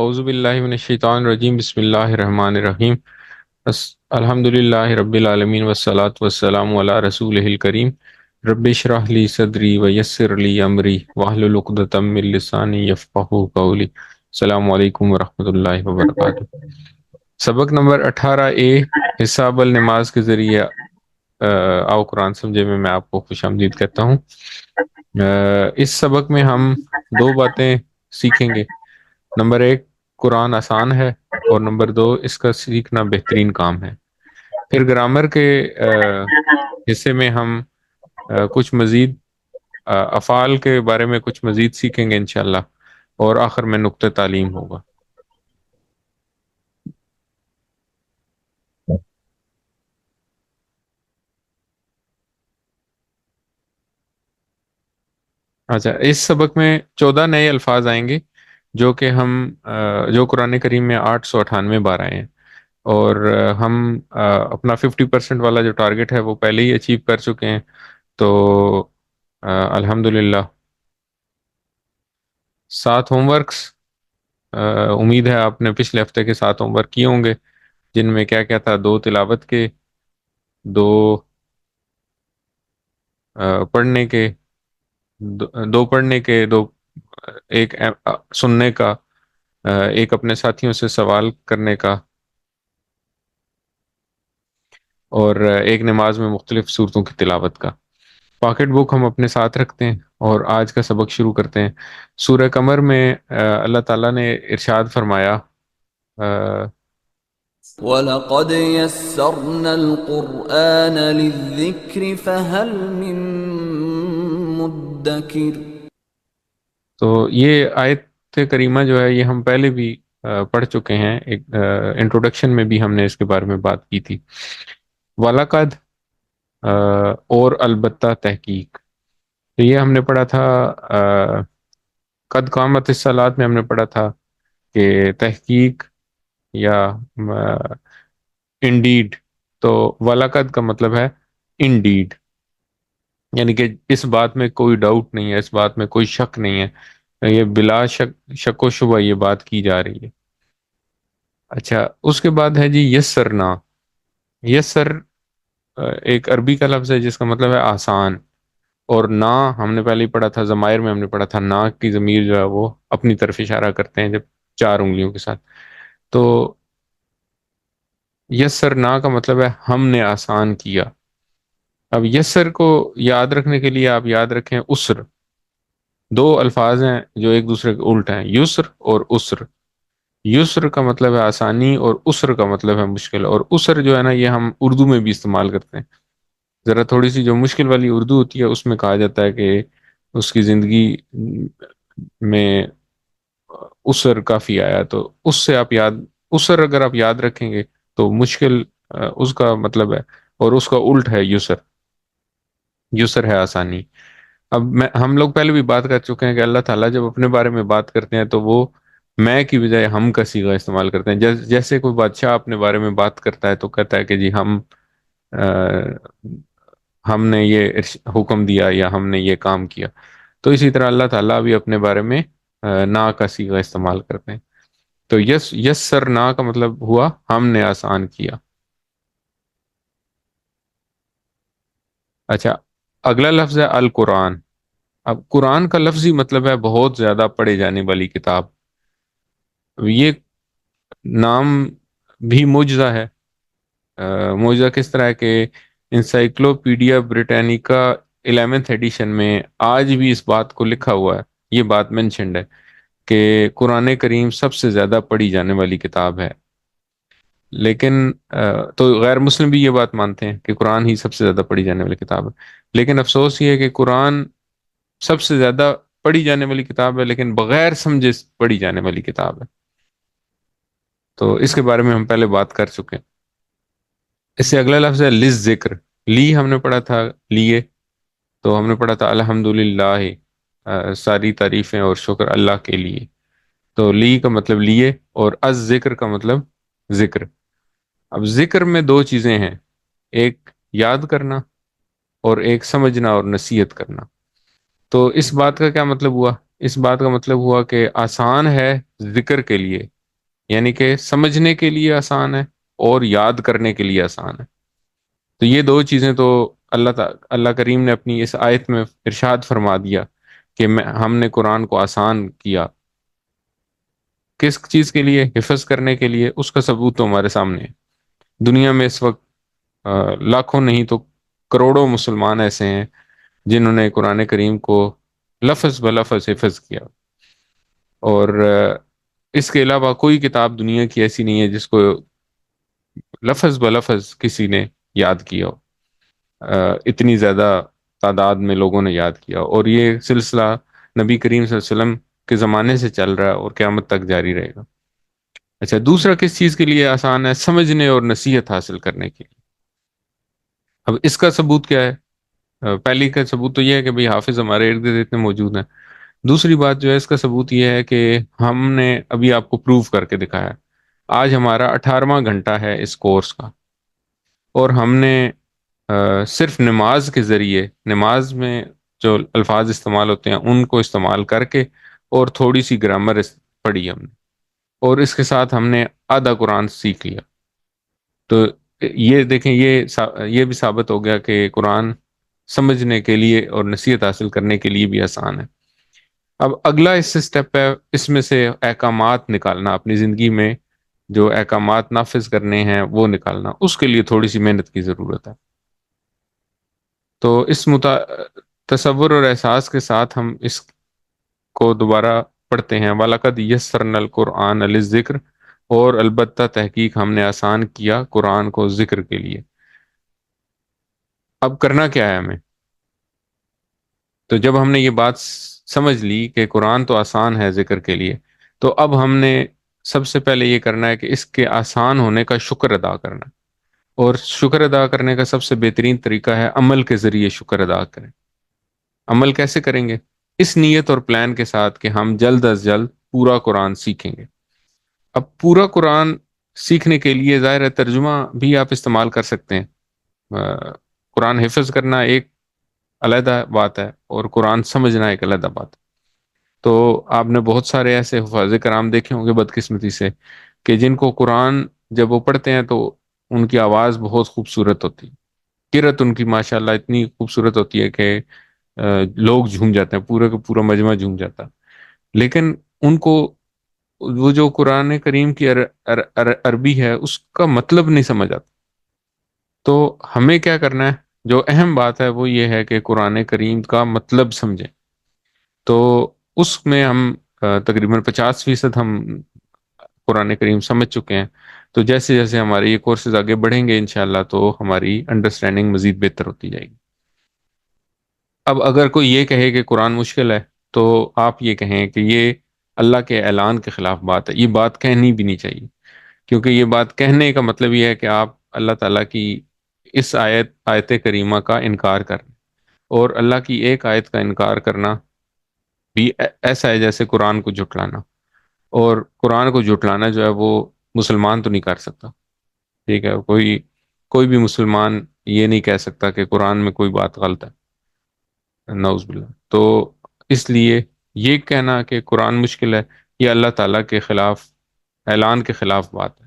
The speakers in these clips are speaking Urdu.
اعوذ باللہ من الشیطان الرجیم، بسم اللہ الرحمن الرحیم۔ الحمد للہ رب العالمین والصلاة والسلام علی رسولہ الکریم۔ رب اشرح لی صدری ویسر لی امری واحلل عقدۃ من لسانی یفقہوا قولی۔ السلام علیکم ورحمۃ اللہ وبرکاتہ۔ سبق نمبر 18A، حصہ بل نماز کے ذریعے آؤ قرآن سمجھے میں آپ کو خوش آمدید کہتا ہوں۔ اس سبق میں ہم دو باتیں سیکھیں گے۔ نمبر 1، قرآن آسان ہے، اور نمبر 2، اس کا سیکھنا بہترین کام ہے۔ پھر گرامر کے حصے میں ہم کچھ مزید افعال کے بارے میں کچھ مزید سیکھیں گے انشاءاللہ، اور آخر میں نقطہ تعلیم ہوگا۔ اچھا، اس سبق میں 14 نئے الفاظ آئیں گے جو کہ جو قرآن کریم میں 898 بار آئے ہیں، اور ہم اپنا 50% والا جو ٹارگٹ ہے وہ پہلے ہی اچیو کر چکے ہیں۔ تو الحمدللہ 7 ہوم ورکس، امید ہے آپ نے پچھلے ہفتے کے 7 ہوم ورک کیے ہوں گے، جن میں کیا کیا تھا: 2 تلاوت کے، 2 پڑھنے کے، 2 پڑھنے کے، 2 ایک سننے کا، ایک اپنے ساتھیوں سے سوال کرنے کا، اور ایک نماز میں مختلف صورتوں کی تلاوت کا۔ پاکٹ بک ہم اپنے ساتھ رکھتے ہیں، اور آج کا سبق شروع کرتے ہیں۔ سورہ قمر میں اللہ تعالیٰ نے ارشاد فرمایا، وَلَقَدْ يَسَّرْنَا الْقُرْآنَ لِلذِّكْرِ فَهَلْ مِن مُدَّكِرٍ۔ تو یہ آیت کریمہ جو ہے یہ ہم پہلے بھی پڑھ چکے ہیں، ایک انٹروڈکشن میں بھی ہم نے اس کے بارے میں بات کی تھی۔ وَلَقَدْ، اور البتہ تحقیق، تو یہ ہم نے پڑھا تھا قد قامت الصلاۃ میں، ہم نے پڑھا تھا کہ تحقیق یا انڈیڈ، تو وَلَقَدْ کا مطلب ہے انڈیڈ، یعنی کہ اس بات میں کوئی ڈاؤٹ نہیں ہے، اس بات میں کوئی شک نہیں ہے، یہ بلا شک و شبہ یہ بات کی جا رہی ہے۔ اچھا، اس کے بعد ہے جی یسرنا۔ یسر ایک عربی کا لفظ ہے جس کا مطلب ہے آسان، اور نا ہم نے پہلے ہی پڑھا تھا، ضمائر میں ہم نے پڑھا تھا نا کی ضمیر جو ہے وہ اپنی طرف اشارہ کرتے ہیں جب 4 انگلیوں کے ساتھ۔ تو یسر نا کا مطلب ہے ہم نے آسان کیا۔ اب یسر کو یاد رکھنے کے لیے آپ یاد رکھیں اسر، 2 الفاظ ہیں جو ایک دوسرے کے الٹ ہیں، یسر اور اسر۔ یسر کا مطلب ہے آسانی، اور اسر کا مطلب ہے مشکل، اور اسر جو ہے نا یہ ہم اردو میں بھی استعمال کرتے ہیں۔ ذرا تھوڑی سی جو مشکل والی اردو ہوتی ہے اس میں کہا جاتا ہے کہ اس کی زندگی میں اسر کافی آیا، تو اس سے آپ اسر اگر آپ یاد رکھیں گے تو مشکل اس کا مطلب ہے، اور اس کا الٹ ہے یسر۔ یسر ہے آسانی۔ اب ہم لوگ پہلے بھی بات کر چکے ہیں کہ اللہ تعالیٰ جب اپنے بارے میں بات کرتے ہیں تو وہ میں کی بجائے ہم کا صیغہ استعمال کرتے ہیں۔ جیسے کوئی بادشاہ اپنے بارے میں بات کرتا ہے تو کہتا ہے کہ جی ہم نے یہ حکم دیا، یا ہم نے یہ کام کیا۔ تو اسی طرح اللہ تعالیٰ بھی اپنے بارے میں نا کا صیغہ استعمال کرتے ہیں۔ تو یسر نا کا مطلب ہوا ہم نے آسان کیا۔ اچھا، اگلا لفظ ہے القرآن۔ اب قرآن کا لفظی مطلب ہے بہت زیادہ پڑھی جانے والی کتاب۔ یہ نام بھی معجزہ ہے۔ معجزہ کس طرح ہے کہ انسائکلوپیڈیا بریٹینیکا 11th ایڈیشن میں آج بھی اس بات کو لکھا ہوا ہے، یہ بات مینشنڈ ہے کہ قرآن کریم سب سے زیادہ پڑھی جانے والی کتاب ہے۔ لیکن تو غیر مسلم بھی یہ بات مانتے ہیں کہ قرآن ہی سب سے زیادہ پڑھی جانے والی کتاب ہے، لیکن افسوس یہ ہے کہ قرآن سب سے زیادہ پڑھی جانے والی کتاب ہے لیکن بغیر سمجھے پڑھی جانے والی کتاب ہے۔ تو اس کے بارے میں ہم پہلے بات کر چکے ہیں۔ اس سے اگلا لفظ ہے لز ذکر۔ لی ہم نے پڑھا تھا لیے، تو ہم نے پڑھا تھا الحمدللہ، ساری تعریفیں اور شکر اللہ کے لیے۔ تو لی کا مطلب لیے، اور از ذکر کا مطلب ذکر۔ اب ذکر میں 2 چیزیں ہیں، ایک یاد کرنا اور ایک سمجھنا اور نصیحت کرنا۔ تو اس بات کا کیا مطلب ہوا اس بات کا مطلب ہوا کہ آسان ہے ذکر کے لیے، یعنی کہ سمجھنے کے لیے آسان ہے اور یاد کرنے کے لیے آسان ہے۔ تو یہ دو چیزیں تو اللہ کریم نے اپنی اس آیت میں ارشاد فرما دیا کہ ہم نے قرآن کو آسان کیا۔ کس چیز کے لیے؟ حفظ کرنے کے لیے۔ اس کا ثبوت تو ہمارے سامنے ہے۔ دنیا میں اس وقت لاکھوں نہیں تو کروڑوں مسلمان ایسے ہیں جنہوں نے قرآن کریم کو لفظ بلفظ حفظ کیا، اور اس کے علاوہ کوئی کتاب دنیا کی ایسی نہیں ہے جس کو لفظ بلفظ کسی نے یاد کیا ہو، اتنی زیادہ تعداد میں لوگوں نے یاد کیا، اور یہ سلسلہ نبی کریم صلی اللہ علیہ وسلم کے زمانے سے چل رہا ہے اور قیامت تک جاری رہے گا۔ اچھا، دوسرا کس چیز کے لیے آسان ہے؟ سمجھنے اور نصیحت حاصل کرنے کے لیے۔ اب اس کا ثبوت کیا ہے؟ پہلی کا ثبوت تو یہ ہے کہ بھئی حافظ ہمارے ارد گرد اتنے موجود ہیں۔ دوسری بات جو ہے اس کا ثبوت یہ ہے کہ ہم نے ابھی آپ کو پروف کر کے دکھایا۔ آج ہمارا 18واں گھنٹہ ہے اس کورس کا، اور ہم نے صرف نماز کے ذریعے، نماز میں جو الفاظ استعمال ہوتے ہیں ان کو استعمال کر کے، اور تھوڑی سی گرامر پڑھی ہم نے، اور اس کے ساتھ ہم نے آدھا قرآن سیکھ لیا۔ تو یہ دیکھیں، یہ بھی ثابت ہو گیا کہ قرآن سمجھنے کے لیے اور نصیحت حاصل کرنے کے لیے بھی آسان ہے۔ اب اگلا اس سے سٹیپ ہے، اس میں سے احکامات نکالنا، اپنی زندگی میں جو احکامات نافذ کرنے ہیں وہ نکالنا۔ اس کے لیے تھوڑی سی محنت کی ضرورت ہے۔ تو اس تصور اور احساس کے ساتھ ہم اس کو دوبارہ پڑھتے ہیں۔ وَلَقَدْ يَسَّرْنَا الْقُرْآنَ لِلذِّكْرِ، اور البتہ تحقیق ہم نے آسان کیا قرآن کو ذکر کے لیے۔ اب کرنا کیا ہے ہمیں؟ تو جب ہم نے یہ بات سمجھ لی کہ قرآن تو آسان ہے ذکر کے لیے، تو اب ہم نے سب سے پہلے یہ کرنا ہے کہ اس کے آسان ہونے کا شکر ادا کرنا ہے۔ اور شکر ادا کرنے کا سب سے بہترین طریقہ ہے عمل کے ذریعے شکر ادا کریں۔ عمل کیسے کریں گے؟ اس نیت اور پلان کے ساتھ کہ ہم جلد از جلد پورا قرآن سیکھیں گے۔ اب پورا قرآن سیکھنے کے لیے ظاہر ہے ترجمہ بھی آپ استعمال کر سکتے ہیں۔ قرآن حفظ کرنا ایک علیحدہ بات ہے، اور قرآن سمجھنا ایک علیحدہ بات ہے۔ تو آپ نے بہت سارے ایسے حفاظ کرام دیکھے ہوں گے بدقسمتی سے، کہ جن کو قرآن جب وہ پڑھتے ہیں تو ان کی آواز بہت خوبصورت ہوتی ہے، قرأت ان کی ماشاءاللہ اتنی خوبصورت ہوتی ہے کہ لوگ جھوم جاتے ہیں، پورے کا پورا مجمع جھوم جاتا ہے۔ لیکن ان کو وہ جو قرآن کریم کی عربی ہے اس کا مطلب نہیں سمجھ آتا۔ تو ہمیں کیا کرنا ہے؟ جو اہم بات ہے وہ یہ ہے کہ قرآن کریم کا مطلب سمجھیں۔ تو اس میں ہم تقریباً 50% ہم قرآن کریم سمجھ چکے ہیں۔ تو جیسے جیسے ہمارے یہ کورسز آگے بڑھیں گے انشاءاللہ تو ہماری انڈرسٹینڈنگ مزید بہتر ہوتی جائے گی۔ اب اگر کوئی یہ کہے کہ قرآن مشکل ہے، تو آپ یہ کہیں کہ یہ اللہ کے اعلان کے خلاف بات ہے، یہ بات کہنی بھی نہیں چاہیے، کیونکہ یہ بات کہنے کا مطلب یہ ہے کہ آپ اللہ تعالیٰ کی اس آیت کریمہ کا انکار کر رہے ہیں، اور اللہ کی ایک آیت کا انکار کرنا بھی ایسا ہے جیسے قرآن کو جھٹلانا، اور قرآن کو جھٹلانا جو ہے وہ مسلمان تو نہیں کر سکتا۔ ٹھیک ہے، کوئی بھی مسلمان یہ نہیں کہہ سکتا کہ قرآن میں کوئی بات غلط ہے، نعوذ باللہ۔ تو اس لیے یہ کہنا کہ قرآن مشکل ہے، یہ اللہ تعالیٰ کے خلاف، اعلان کے خلاف بات ہے۔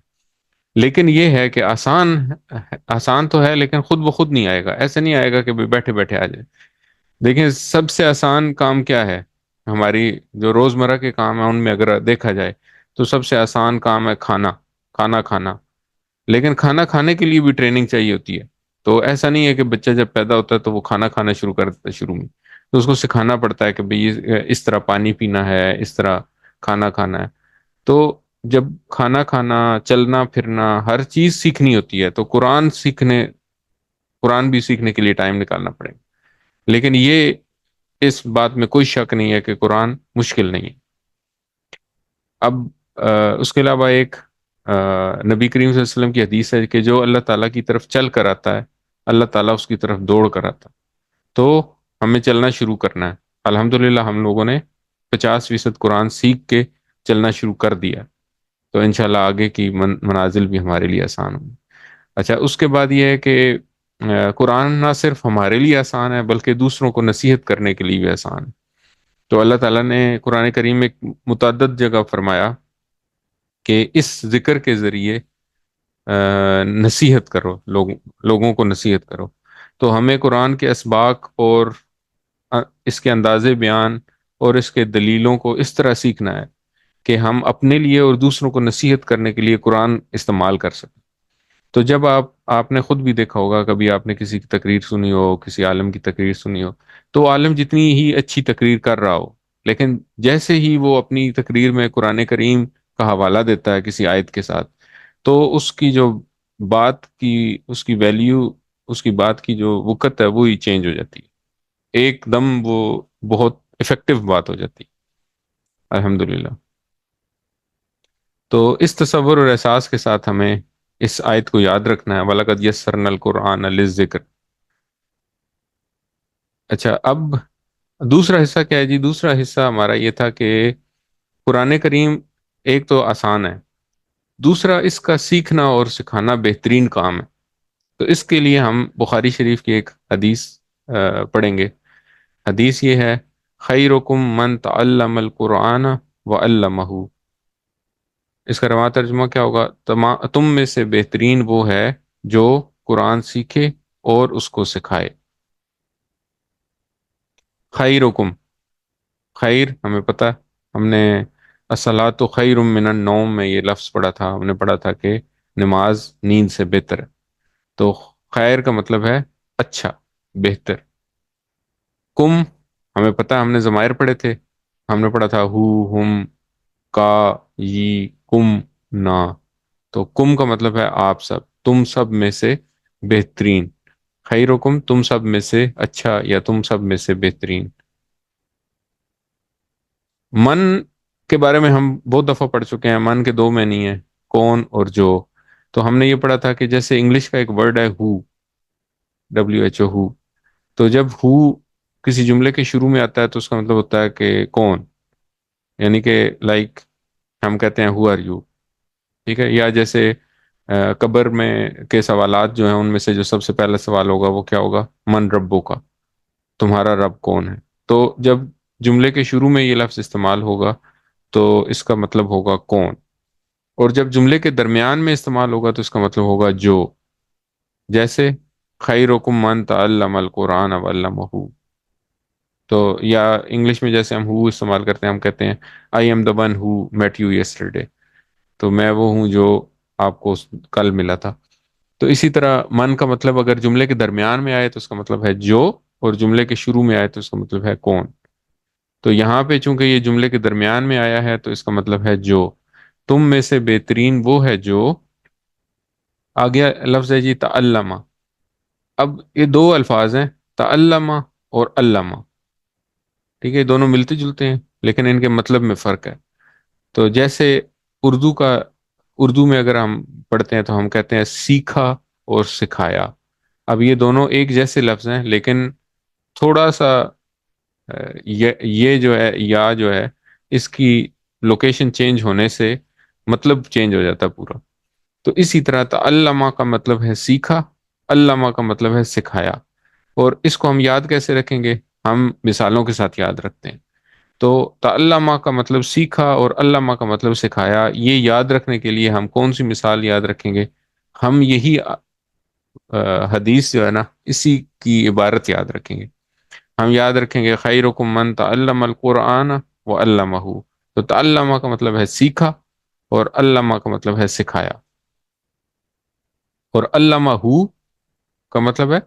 لیکن یہ ہے کہ آسان تو ہے، لیکن خود بخود نہیں آئے گا، ایسے نہیں آئے گا کہ بیٹھے بیٹھے آ جائے۔ دیکھیں، سب سے آسان کام کیا ہے؟ ہماری جو روزمرہ کے کام ہیں ان میں اگر دیکھا جائے تو سب سے آسان کام ہے کھانا کھانا۔ لیکن کھانا کھانے کے لیے بھی ٹریننگ چاہیے ہوتی ہے۔ تو ایسا نہیں ہے کہ بچہ جب پیدا ہوتا ہے تو وہ کھانا کھانا شروع کر دیتا ہے شروع میں، تو اس کو سکھانا پڑتا ہے کہ بھئی اس طرح پانی پینا ہے، اس طرح کھانا کھانا ہے۔ تو جب کھانا کھانا، چلنا پھرنا، ہر چیز سیکھنی ہوتی ہے، تو قرآن بھی سیکھنے کے لیے ٹائم نکالنا پڑے گا۔ لیکن یہ اس بات میں کوئی شک نہیں ہے کہ قرآن مشکل نہیں ہے۔ اب اس کے علاوہ ایک نبی کریم صلی اللہ علیہ وسلم کی حدیث ہے کہ جو اللہ تعالیٰ کی طرف چل کر آتا ہے، اللہ تعالیٰ اس کی طرف دوڑ کر آتا ہے۔ تو ہمیں چلنا شروع کرنا ہے۔ الحمدللہ ہم لوگوں نے 50% قرآن سیکھ کے چلنا شروع کر دیا، تو انشاءاللہ آگے کی منازل بھی ہمارے لیے آسان ہوں۔ اچھا، اس کے بعد یہ ہے کہ قرآن نہ صرف ہمارے لیے آسان ہے بلکہ دوسروں کو نصیحت کرنے کے لیے بھی آسان ہے۔ تو اللہ تعالیٰ نے قرآن کریم میں متعدد جگہ فرمایا کہ اس ذکر کے ذریعے نصیحت کرو، لوگوں کو نصیحت کرو. تو ہمیں قرآن کے اسباق اور اس کے انداز بیان اور اس کے دلیلوں کو اس طرح سیکھنا ہے کہ ہم اپنے لیے اور دوسروں کو نصیحت کرنے کے لیے قرآن استعمال کر سکیں. تو جب آپ نے خود بھی دیکھا ہوگا، کبھی آپ نے کسی کی تقریر سنی ہو، کسی عالم کی تقریر سنی ہو، تو عالم جتنی ہی اچھی تقریر کر رہا ہو، لیکن جیسے ہی وہ اپنی تقریر میں قرآن کریم کا حوالہ دیتا ہے کسی آیت کے ساتھ، تو اس کی جو بات کی، اس کی ویلیو، اس کی بات کی جو وقت ہے وہی چینج ہو جاتی ہے. ایک دم وہ بہت افیکٹو بات ہو جاتی ہے. الحمدللہ. تو اس تصور اور احساس کے ساتھ ہمیں اس آیت کو یاد رکھنا ہے، وَلَقَدْ يَسَّرْنَا الْقُرْآنَ لِلذِّكْرِ. اچھا، اب دوسرا حصہ کیا ہے جی؟ دوسرا حصہ ہمارا یہ تھا کہ قرآن کریم ایک تو آسان ہے، دوسرا اس کا سیکھنا اور سکھانا بہترین کام ہے. تو اس کے لیے ہم بخاری شریف کی ایک حدیث پڑھیں گے. حدیث یہ ہے: خیرکم من تعلم القرآن وعلمہ. اس کا رواں ترجمہ کیا ہوگا؟ تم میں سے بہترین وہ ہے جو قرآن سیکھے اور اس کو سکھائے. خیرکم، خیر ہمیں پتہ، ہم نے الصلاۃ خیر من النوم میں یہ لفظ پڑھا تھا، ہم نے پڑھا تھا کہ نماز نیند سے بہتر ہے. تو خیر کا مطلب ہے اچھا، بہتر. کم ہمیں پتہ، ہم نے ضمائر پڑھے تھے، ہم نے پڑھا تھا ہو، ہم، کا، یہ، کم، نا. تو کم کا مطلب ہے آپ سب، تم سب میں سے بہترین. خیرکم، تم سب میں سے اچھا یا تم سب میں سے بہترین. من کے بارے میں ہم بہت دفعہ پڑھ چکے ہیں. من کے دو معنی ہیں، کون اور جو. تو ہم نے یہ پڑھا تھا کہ جیسے انگلش کا ایک ورڈ ہے ہو، WHO، ہو. تو جب ہو کسی جملے کے شروع میں آتا ہے تو اس کا مطلب ہوتا ہے کہ کون، یعنی کہ لائک ہم کہتے ہیں ہو آر یو. ٹھیک ہے. یا جیسے قبر میں کے سوالات جو ہیں ان میں سے جو سب سے پہلا سوال ہوگا وہ کیا ہوگا؟ من ربو کا، تمہارا رب کون ہے. تو جب جملے کے شروع میں یہ لفظ استعمال ہوگا تو اس کا مطلب ہوگا کون، اور جب جملے کے درمیان میں استعمال ہوگا تو اس کا مطلب ہوگا جو. جیسے خیرکم من تعلم القرآن وعلمہ. تو یا انگلش میں جیسے ہم ہو استعمال کرتے ہیں، ہم کہتے ہیں I am the one who met you yesterday. تو میں وہ ہوں جو آپ کو کل ملا تھا. تو اسی طرح من کا مطلب اگر جملے کے درمیان میں آئے تو اس کا مطلب ہے جو، اور جملے کے شروع میں آئے تو اس کا مطلب ہے کون. تو یہاں پہ چونکہ یہ جملے کے درمیان میں آیا ہے تو اس کا مطلب ہے جو. تم میں سے بہترین وہ ہے جو. آگیا لفظ ہے جی تعلمہ. اب یہ دو الفاظ ہیں، تعلمہ اور علامہ. ٹھیک ہے، یہ دونوں ملتے جلتے ہیں لیکن ان کے مطلب میں فرق ہے. تو جیسے اردو کا، اردو میں اگر ہم پڑھتے ہیں تو ہم کہتے ہیں سیکھا اور سکھایا. اب یہ دونوں ایک جیسے لفظ ہیں لیکن تھوڑا سا یہ جو ہے یا جو ہے اس کی لوکیشن چینج ہونے سے مطلب چینج ہو جاتا ہے پورا. تو اسی طرح تعلمہ کا مطلب ہے سیکھا، علامہ کا مطلب ہے سکھایا. اور اس کو ہم یاد کیسے رکھیں گے؟ ہم مثالوں کے ساتھ یاد رکھتے ہیں. تو تعلمہ کا مطلب سیکھا اور علامہ کا مطلب سکھایا، یہ یاد رکھنے کے لیے ہم کون سی مثال یاد رکھیں گے؟ ہم یہی حدیث جو ہے نا اسی کی عبارت یاد رکھیں گے. ہم یاد رکھیں گے خیرکم من تعلم القرآن وعلمہ. تو تعلمہ کا مطلب ہے سیکھا اور علامہ کا مطلب ہے سکھایا. اور علامہ کا مطلب ہے،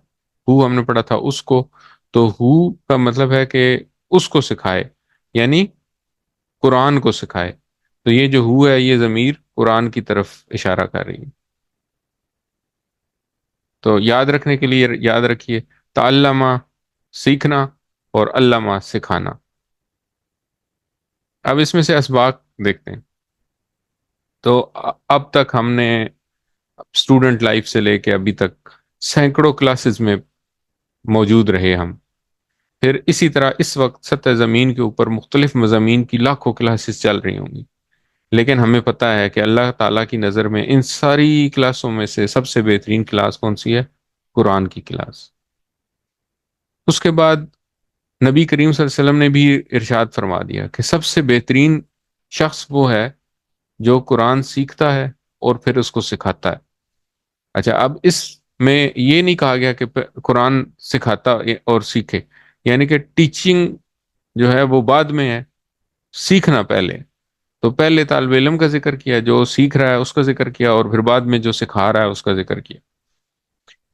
ہو ہم نے پڑھا تھا اس کو، تو ہو کا مطلب ہے کہ اس کو سکھائے، یعنی قرآن کو سکھائے. تو یہ جو ہو ہے یہ ضمیر قرآن کی طرف اشارہ کر رہی ہے. تو یاد رکھنے کے لیے یاد رکھیے تعلمہ سیکھنا اور علامہ سکھانا. اب اس میں سے اسباق دیکھتے ہیں. تو اب تک ہم نے اسٹوڈنٹ لائف سے لے کے ابھی تک سینکڑوں کلاسز میں موجود رہے ہم. پھر اسی طرح اس وقت سطح زمین کے اوپر مختلف مضامین کی لاکھوں کلاسز چل رہی ہوں گی. لیکن ہمیں پتہ ہے کہ اللہ تعالیٰ کی نظر میں ان ساری کلاسوں میں سے سب سے بہترین کلاس کون سی ہے؟ قرآن کی کلاس. اس کے بعد نبی کریم صلی اللہ علیہ وسلم نے بھی ارشاد فرما دیا کہ سب سے بہترین شخص وہ ہے جو قرآن سیکھتا ہے اور پھر اس کو سکھاتا ہے۔ اچھا، اب اس میں یہ نہیں کہا گیا کہ قرآن سکھاتا اور سیکھے، یعنی کہ ٹیچنگ جو ہے وہ بعد میں ہے، سیکھنا پہلے۔ تو پہلے طالب علم کا ذکر کیا، جو سیکھ رہا ہے اس کا ذکر کیا، اور پھر بعد میں جو سکھا رہا ہے اس کا ذکر کیا۔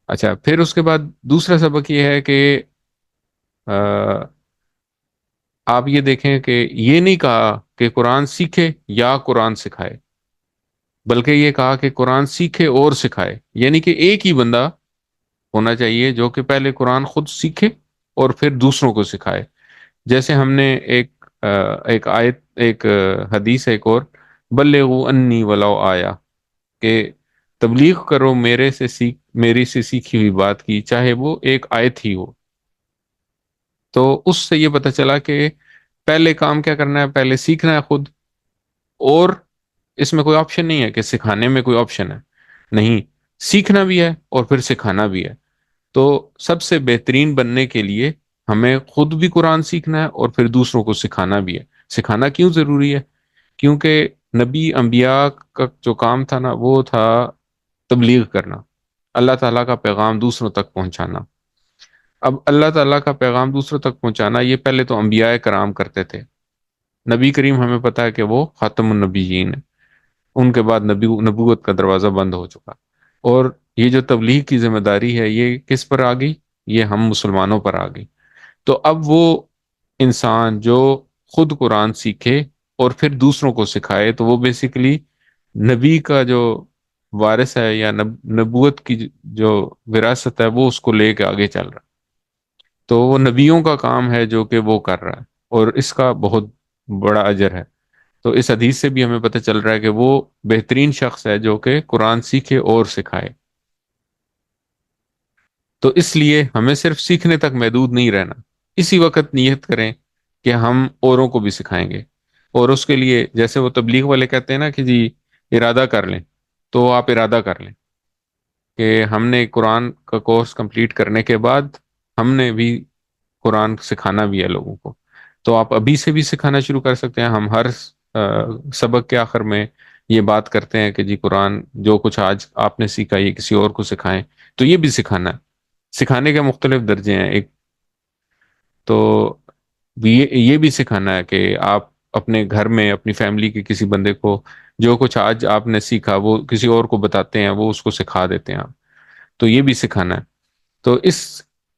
اچھا، پھر اس کے بعد دوسرا سبق یہ ہے کہ آپ یہ دیکھیں کہ یہ نہیں کہا کہ قرآن سیکھے یا قرآن سکھائے، بلکہ یہ کہا کہ قرآن سیکھے اور سکھائے، یعنی کہ ایک ہی بندہ ہونا چاہیے جو کہ پہلے قرآن خود سیکھے اور پھر دوسروں کو سکھائے۔ جیسے ہم نے ایک آیت، ایک حدیث ہے ایک اور، بلغوا انی ولو آیا، کہ تبلیغ کرو میری سے سیکھی ہوئی بات کی، چاہے وہ ایک آیت ہی ہو۔ تو اس سے یہ پتہ چلا کہ پہلے کام کیا کرنا ہے، پہلے سیکھنا ہے خود، اور اس میں کوئی آپشن نہیں ہے کہ سکھانے میں کوئی آپشن ہے، نہیں، سیکھنا بھی ہے اور پھر سکھانا بھی ہے۔ تو سب سے بہترین بننے کے لیے ہمیں خود بھی قرآن سیکھنا ہے اور پھر دوسروں کو سکھانا بھی ہے۔ سکھانا کیوں ضروری ہے؟ کیونکہ نبی انبیاء کا جو کام تھا نا، وہ تھا تبلیغ کرنا، اللہ تعالیٰ کا پیغام دوسروں تک پہنچانا۔ اب اللہ تعالیٰ کا پیغام دوسروں تک پہنچانا یہ پہلے تو انبیاء کرام کرتے تھے۔ نبی کریم ہمیں پتہ ہے کہ وہ خاتم النبیین ہے، ان کے بعد نبوت کا دروازہ بند ہو چکا، اور یہ جو تبلیغ کی ذمہ داری ہے یہ کس پر آ گئی؟ یہ ہم مسلمانوں پر آ گئی۔ تو اب وہ انسان جو خود قرآن سیکھے اور پھر دوسروں کو سکھائے، تو وہ بیسیکلی نبی کا جو وارث ہے، یا نبوت کی جو وراثت ہے، وہ اس کو لے کے آگے چل رہا ہے۔ تو وہ نبیوں کا کام ہے جو کہ وہ کر رہا ہے، اور اس کا بہت بڑا اجر ہے۔ تو اس حدیث سے بھی ہمیں پتہ چل رہا ہے کہ وہ بہترین شخص ہے جو کہ قرآن سیکھے اور سکھائے۔ تو اس لیے ہمیں صرف سیکھنے تک محدود نہیں رہنا، اسی وقت نیت کریں کہ ہم اوروں کو بھی سکھائیں گے۔ اور اس کے لیے جیسے وہ تبلیغ والے کہتے ہیں نا کہ جی ارادہ کر لیں، تو آپ ارادہ کر لیں کہ ہم نے قرآن کا کورس کمپلیٹ کرنے کے بعد ہم نے بھی قرآن سکھانا بھی ہے لوگوں کو۔ تو آپ ابھی سے بھی سکھانا شروع کر سکتے ہیں۔ ہم ہر سبق کے آخر میں یہ بات کرتے ہیں کہ جی قرآن جو کچھ آج آپ نے سیکھا یہ کسی اور کو سکھائیں، تو یہ بھی سکھانا ہے۔ سکھانے کے مختلف درجے ہیں، ایک تو یہ بھی سکھانا ہے کہ آپ اپنے گھر میں اپنی فیملی کے کسی بندے کو جو کچھ آج آپ نے سیکھا وہ کسی اور کو بتاتے ہیں، وہ اس کو سکھا دیتے ہیں آپ، تو یہ بھی سکھانا ہے۔ تو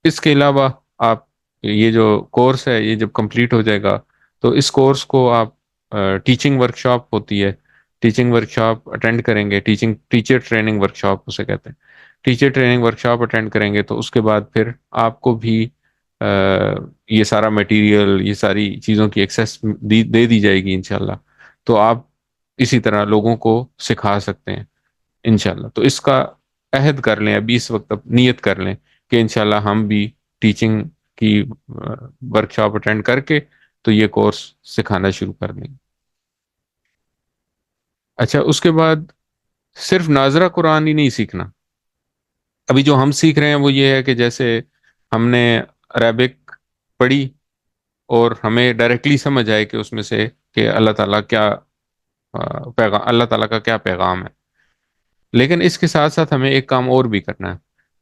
اس کے علاوہ آپ یہ جو کورس ہے یہ جب کمپلیٹ ہو جائے گا، تو اس کورس کو آپ ٹیچنگ ورکشاپ ہوتی ہے، ٹیچنگ ورکشاپ اٹینڈ کریں گے، ٹیچر ٹریننگ ورکشاپ اسے کہتے ہیں۔ ٹیچر ٹریننگ ورکشاپ اٹینڈ کریں گے تو اس کے بعد پھر آپ کو بھی یہ سارا میٹیریل، یہ ساری چیزوں کی ایکسیس دے دی جائے گی انشاءاللہ۔ تو آپ اسی طرح لوگوں کو سکھا سکتے ہیں انشاءاللہ۔ تو اس کا عہد کر لیں، ابھی اس وقت اب نیت کر لیں کہ انشاءاللہ ہم بھی ٹیچنگ کی ورکشاپ اٹینڈ کر کے تو یہ کورس سکھانا شروع کر دیں گے۔ اچھا، اس کے بعد صرف ناظرہ قرآن ہی نہیں سیکھنا۔ ابھی جو ہم سیکھ رہے ہیں وہ یہ ہے کہ جیسے ہم نے عربک پڑھی اور ہمیں ڈائریکٹلی سمجھ آئے کہ اس میں سے کہ اللہ تعالیٰ کیا پیغام، اللہ تعالیٰ کا کیا پیغام ہے، لیکن اس کے ساتھ ساتھ ہمیں ایک کام اور بھی کرنا ہے،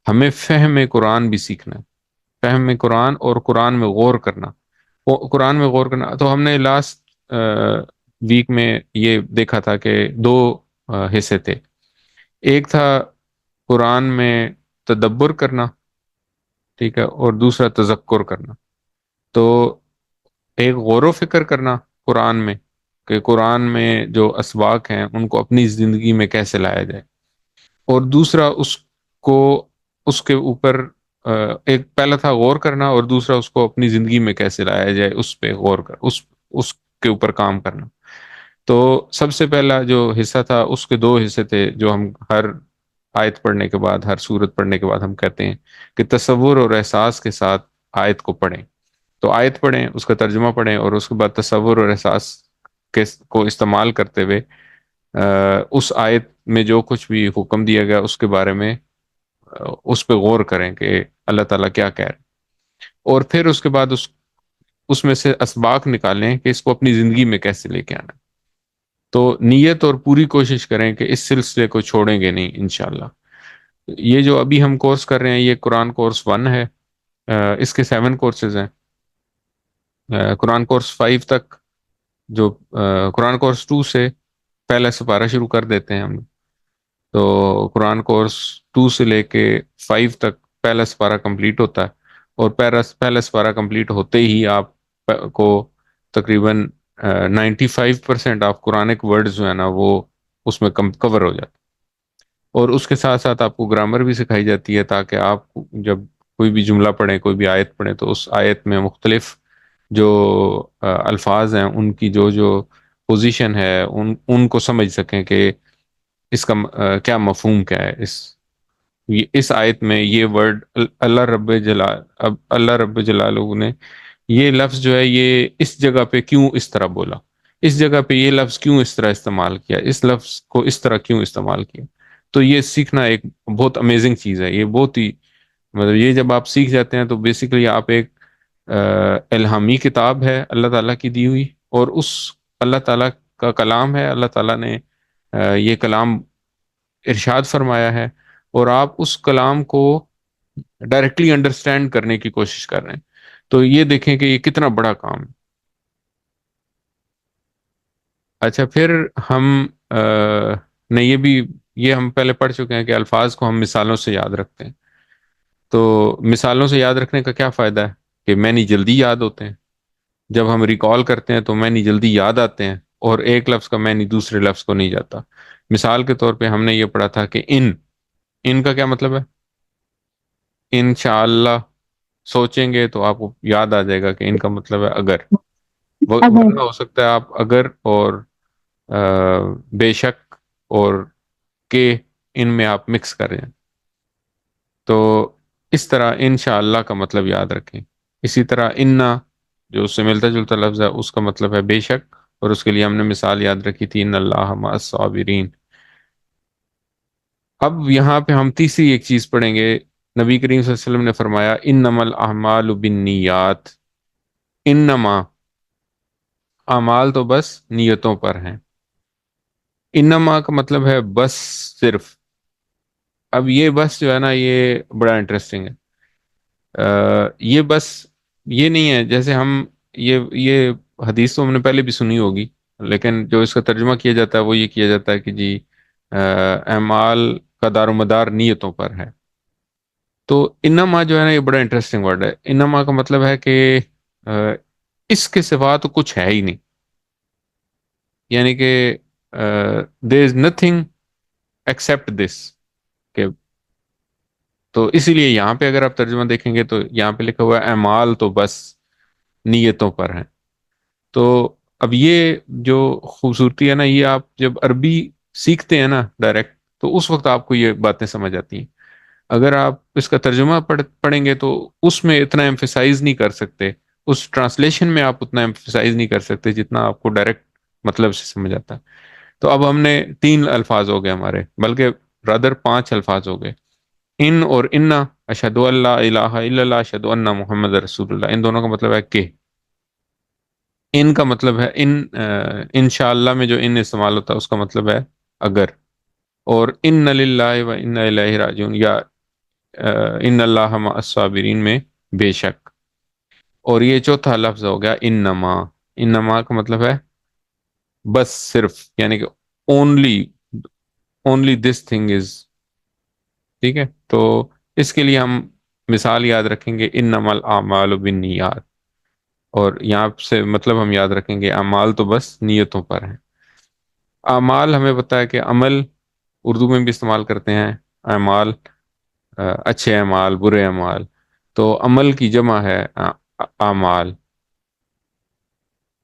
ہمیں فہم قرآن بھی سیکھنا ہے۔ فہم قرآن اور قرآن میں غور کرنا، قرآن میں غور کرنا۔ تو ہم نے لاسٹ ویک میں یہ دیکھا تھا کہ دو حصے تھے، ایک تھا قرآن میں تدبر کرنا، ٹھیک ہے، اور دوسرا تذکر کرنا۔ تو ایک غور و فکر کرنا قرآن میں، کہ قرآن میں جو اسباق ہیں ان کو اپنی زندگی میں کیسے لایا جائے، اور دوسرا کو اس کے اوپر ایک پہلا تھا غور کرنا، اور دوسرا اس کو اپنی زندگی میں کیسے لایا جائے اس پہ غور کر اس کے اوپر کام کرنا۔ تو سب سے پہلا جو حصہ تھا، اس کے دو حصے تھے جو ہم ہر آیت پڑھنے کے بعد، ہر سورت پڑھنے کے بعد ہم کہتے ہیں کہ تصور اور احساس کے ساتھ آیت کو پڑھیں۔ تو آیت پڑھیں، اس کا ترجمہ پڑھیں، اور اس کے بعد تصور اور احساس کو استعمال کرتے ہوئے اس آیت میں جو کچھ بھی حکم دیا گیا اس کے بارے میں اس پہ غور کریں کہ اللہ تعالیٰ کیا کہہ رہے ہیں، اور پھر اس کے بعد اس میں سے اسباق نکالیں کہ اس کو اپنی زندگی میں کیسے لے کے آنا ہے۔ تو نیت اور پوری کوشش کریں کہ اس سلسلے کو چھوڑیں گے نہیں انشاءاللہ۔ یہ جو ابھی ہم کورس کر رہے ہیں یہ قرآن کورس 1 ہے، اس کے 7 کورسز ہیں۔ قرآن کورس 5 تک جو قرآن کورس 2 سے پہلا سپارہ شروع کر دیتے ہیں ہم، تو قرآن کورس 2 سے لے کے 5 تک پہلا سپارہ کمپلیٹ ہوتا ہے، اور پہلا سپارہ کمپلیٹ ہوتے ہی آپ کو تقریباً 95% آف قرآنک ورڈز جو ہے نا وہ اس میں کور ہو جاتے، اور اس کے ساتھ ساتھ آپ کو گرامر بھی سکھائی جاتی ہے، تاکہ آپ جب کوئی بھی جملہ پڑھیں، کوئی بھی آیت پڑھیں، تو اس آیت میں مختلف جو الفاظ ہیں ان کی جو جو پوزیشن ہے ان کو سمجھ سکیں کہ اس کا کیا مفہوم کیا ہے، اس آیت میں یہ ورڈ اللہ رب جلالہ نے یہ لفظ جو ہے یہ اس جگہ پہ کیوں اس طرح بولا، اس جگہ پہ یہ لفظ کیوں اس طرح استعمال کیا، اس لفظ کو اس طرح کیوں استعمال کیا۔ تو یہ سیکھنا ایک بہت امیزنگ چیز ہے، یہ بہت ہی مطلب یہ جب آپ سیکھ جاتے ہیں تو بیسیکلی آپ ایک الہامی کتاب ہے اللہ تعالیٰ کی دی ہوئی، اور اس اللہ تعالیٰ کا کلام ہے، اللہ تعالیٰ نے یہ کلام ارشاد فرمایا ہے، اور آپ اس کلام کو ڈائریکٹلی انڈرسٹینڈ کرنے کی کوشش کر رہے ہیں۔ تو یہ دیکھیں کہ یہ کتنا بڑا کام ہے۔ اچھا، پھر ہم نے یہ ہم پہلے پڑھ چکے ہیں کہ الفاظ کو ہم مثالوں سے یاد رکھتے ہیں۔ تو مثالوں سے یاد رکھنے کا کیا فائدہ ہے کہ معنی جلدی یاد ہوتے ہیں، جب ہم ریکال کرتے ہیں تو معنی جلدی یاد آتے ہیں، اور ایک لفظ کا معنی دوسرے لفظ کو نہیں جاتا۔ مثال کے طور پہ ہم نے یہ پڑھا تھا کہ ان کا کیا مطلب ہے؟ انشاءاللہ سوچیں گے تو آپ کو یاد آ جائے گا کہ ان کا مطلب ہے اگر، ورنہ ہو سکتا ہے آپ اگر اور بے شک اور کہ ان میں آپ مکس کر رہے ہیں، تو اس طرح انشاءاللہ کا مطلب یاد رکھیں۔ اسی طرح انا جو اس سے ملتا جلتا لفظ ہے اس کا مطلب ہے بے شک، اور اس کے لیے ہم نے مثال یاد رکھی تھی ان اللہ مع الصابرین۔ اب یہاں پہ ہم تیسری ایک چیز پڑھیں گے۔ نبی کریم صلی اللہ علیہ وسلم نے فرمایا انما الاعمال بالنیات، انما اعمال تو بس نیتوں پر ہیں۔ انما کا مطلب ہے بس، صرف۔ اب یہ بس جو ہے نا یہ بڑا انٹرسٹنگ ہے۔ یہ بس یہ نہیں ہے جیسے ہم یہ حدیث تو ہم نے پہلے بھی سنی ہوگی، لیکن جو اس کا ترجمہ کیا جاتا ہے وہ یہ کیا جاتا ہے کہ جی اعمال کا دار و مدار نیتوں پر ہے۔ تو انما جو ہے نا یہ بڑا انٹرسٹنگ ورڈ ہے۔ انما کا مطلب ہے کہ اس کے سوا تو کچھ ہے ہی نہیں، یعنی کہ there is nothing except this، کہ تو اسی لیے یہاں پہ اگر آپ ترجمہ دیکھیں گے تو یہاں پہ لکھا ہوا ہے اعمال تو بس نیتوں پر ہیں۔ تو اب یہ جو خوبصورتی ہے نا، یہ آپ جب عربی سیکھتے ہیں نا ڈائریکٹ، تو اس وقت آپ کو یہ باتیں سمجھ آتی ہیں۔ اگر آپ اس کا ترجمہ پڑھیں گے تو اس میں اتنا ایمفیسائز نہیں کر سکتے، اس ٹرانسلیشن میں آپ اتنا ایمفیسائز نہیں کر سکتے جتنا آپ کو ڈائریکٹ مطلب سے سمجھ آتا ہے۔ تو اب ہم نے 3 الفاظ ہو گئے ہمارے، بلکہ برادر 5 الفاظ ہو گئے۔ ان اور انا، اشہد ان لا الہ الا اللہ، اشہد ان محمد رسول اللہ، ان دونوں کا مطلب ہے کہ۔ ان کا مطلب ہے انشاءاللہ میں جو ان استعمال ہوتا ہے اس کا مطلب ہے اگر، اور ان للہ و ان الیہ راجعون، یا ان اللہ مع الصابرین میں بے شک۔ اور یہ چوتھا لفظ ہو گیا انما، انما کا مطلب ہے بس، صرف، یعنی کہ only, only this thing is, ٹھیک ہے۔ تو اس کے لیے ہم مثال یاد رکھیں گے انما الاعمال بالنیات، اور یہاں سے مطلب ہم یاد رکھیں گے اعمال تو بس نیتوں پر ہیں۔ اعمال ہمیں پتہ ہے کہ عمل اردو میں بھی استعمال کرتے ہیں، اعمال اچھے اعمال، برے اعمال، تو عمل کی جمع ہے اعمال۔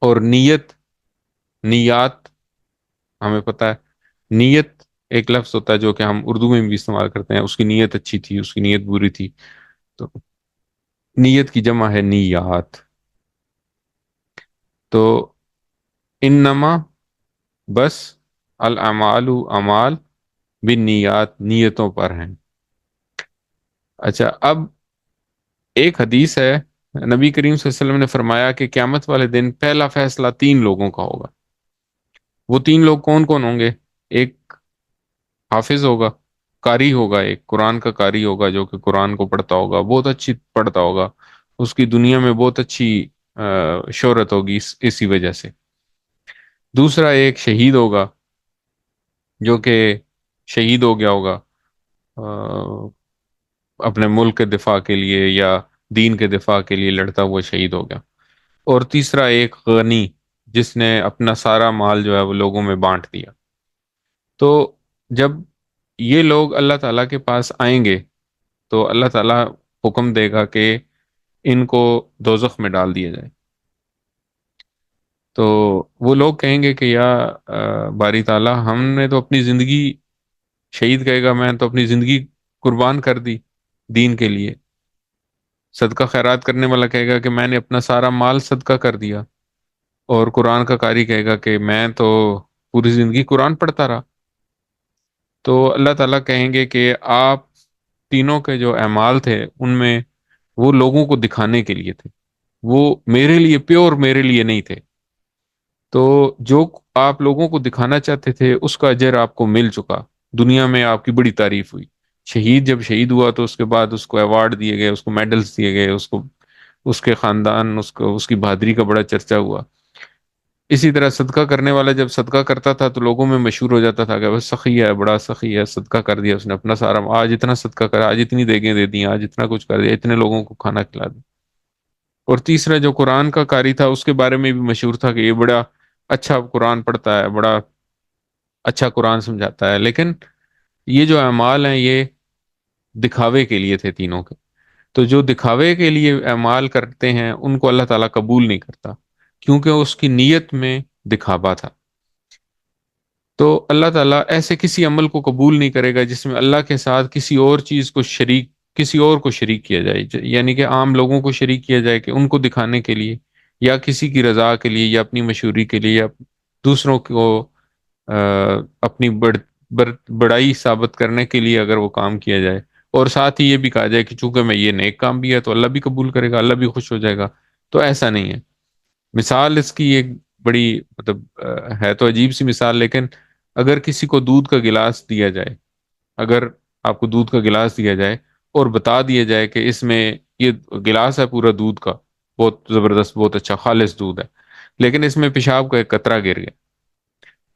اور نیت، نیات ہمیں پتہ ہے، نیت ایک لفظ ہوتا ہے جو کہ ہم اردو میں بھی استعمال کرتے ہیں، اس کی نیت اچھی تھی، اس کی نیت بری تھی، تو نیت کی جمع ہے نیات۔ تو انما بس، الاعمال اعمال بالنیات نیتوں پر ہیں۔ اچھا، اب ایک حدیث ہے نبی کریم صلی اللہ علیہ وسلم نے فرمایا کہ قیامت والے دن پہلا فیصلہ 3 لوگوں کا ہوگا۔ وہ 3 لوگ کون کون ہوں گے؟ ایک حافظ ہوگا، قاری ہوگا، ایک قرآن کا قاری ہوگا جو کہ قرآن کو پڑھتا ہوگا، بہت اچھی پڑھتا ہوگا، اس کی دنیا میں بہت اچھی شہرت ہوگی اسی وجہ سے۔ دوسرا ایک شہید ہوگا جو کہ شہید ہو گیا ہوگا اپنے ملک کے دفاع کے لیے یا دین کے دفاع کے لیے لڑتا ہوا شہید ہو گیا۔ اور تیسرا ایک غنی جس نے اپنا سارا مال جو ہے وہ لوگوں میں بانٹ دیا۔ تو جب یہ لوگ اللہ تعالیٰ کے پاس آئیں گے تو اللہ تعالیٰ حکم دے گا کہ ان کو دوزخ میں ڈال دیا جائے۔ تو وہ لوگ کہیں گے کہ یا باری تعالیٰ، ہم نے تو اپنی زندگی، شہید کہے گا میں تو اپنی زندگی قربان کر دی دین کے لیے، صدقہ خیرات کرنے والا کہے گا کہ میں نے اپنا سارا مال صدقہ کر دیا، اور قرآن کا قاری کہے گا کہ میں تو پوری زندگی قرآن پڑھتا رہا۔ تو اللہ تعالیٰ کہیں گے کہ آپ تینوں کے جو اعمال تھے ان میں وہ لوگوں کو دکھانے کے لیے تھے، وہ میرے لیے پیور، میرے لیے نہیں تھے۔ تو جو آپ لوگوں کو دکھانا چاہتے تھے اس کا اجر آپ کو مل چکا، دنیا میں آپ کی بڑی تعریف ہوئی۔ شہید جب شہید ہوا تو اس کے بعد اس کو ایوارڈ دیے گئے، اس کو میڈلز دیے گئے، اس کو، اس کے خاندان، اس کو، اس کی بہادری کا بڑا چرچا ہوا۔ اسی طرح صدقہ کرنے والا جب صدقہ کرتا تھا تو لوگوں میں مشہور ہو جاتا تھا کہ وہ سخی ہے، بڑا سخی ہے، صدقہ کر دیا اس نے اپنا سارا، آج اتنا صدقہ کرا، آج اتنی دیگیں دے دی، آج اتنا کچھ کر دیا، اتنے لوگوں کو کھانا کھلا دیا۔ اور تیسرا جو قرآن کا قاری تھا اس کے بارے میں بھی مشہور تھا کہ یہ بڑا اچھا قرآن پڑھتا ہے، بڑا اچھا قرآن سمجھاتا ہے، لیکن یہ جو اعمال ہیں یہ دکھاوے کے لیے تھے تینوں کے۔ تو جو دکھاوے کے لیے اعمال کرتے ہیں ان کو اللہ تعالیٰ قبول نہیں کرتا، کیونکہ اس کی نیت میں دکھاوا تھا۔ تو اللہ تعالیٰ ایسے کسی عمل کو قبول نہیں کرے گا جس میں اللہ کے ساتھ کسی اور چیز کو شریک، کسی اور کو شریک کیا جائے، یعنی کہ عام لوگوں کو شریک کیا جائے کہ ان کو دکھانے کے لیے، یا کسی کی رضا کے لیے، یا اپنی مشہوری کے لیے، یا دوسروں کو اپنی بڑائی ثابت کرنے کے لیے اگر وہ کام کیا جائے، اور ساتھ ہی یہ بھی کہا جائے کہ چونکہ میں یہ نیک کام بھی ہے تو اللہ بھی قبول کرے گا، اللہ بھی خوش ہو جائے گا، تو ایسا نہیں ہے۔ مثال اس کی ایک بڑی، مطلب ہے تو عجیب سی مثال، لیکن اگر کسی کو دودھ کا گلاس دیا جائے، اگر آپ کو دودھ کا گلاس دیا جائے اور بتا دیا جائے کہ اس میں یہ گلاس ہے پورا دودھ کا، بہت زبردست، بہت اچھا خالص دودھ ہے، لیکن اس میں پیشاب کا ایک قطرہ گر گیا،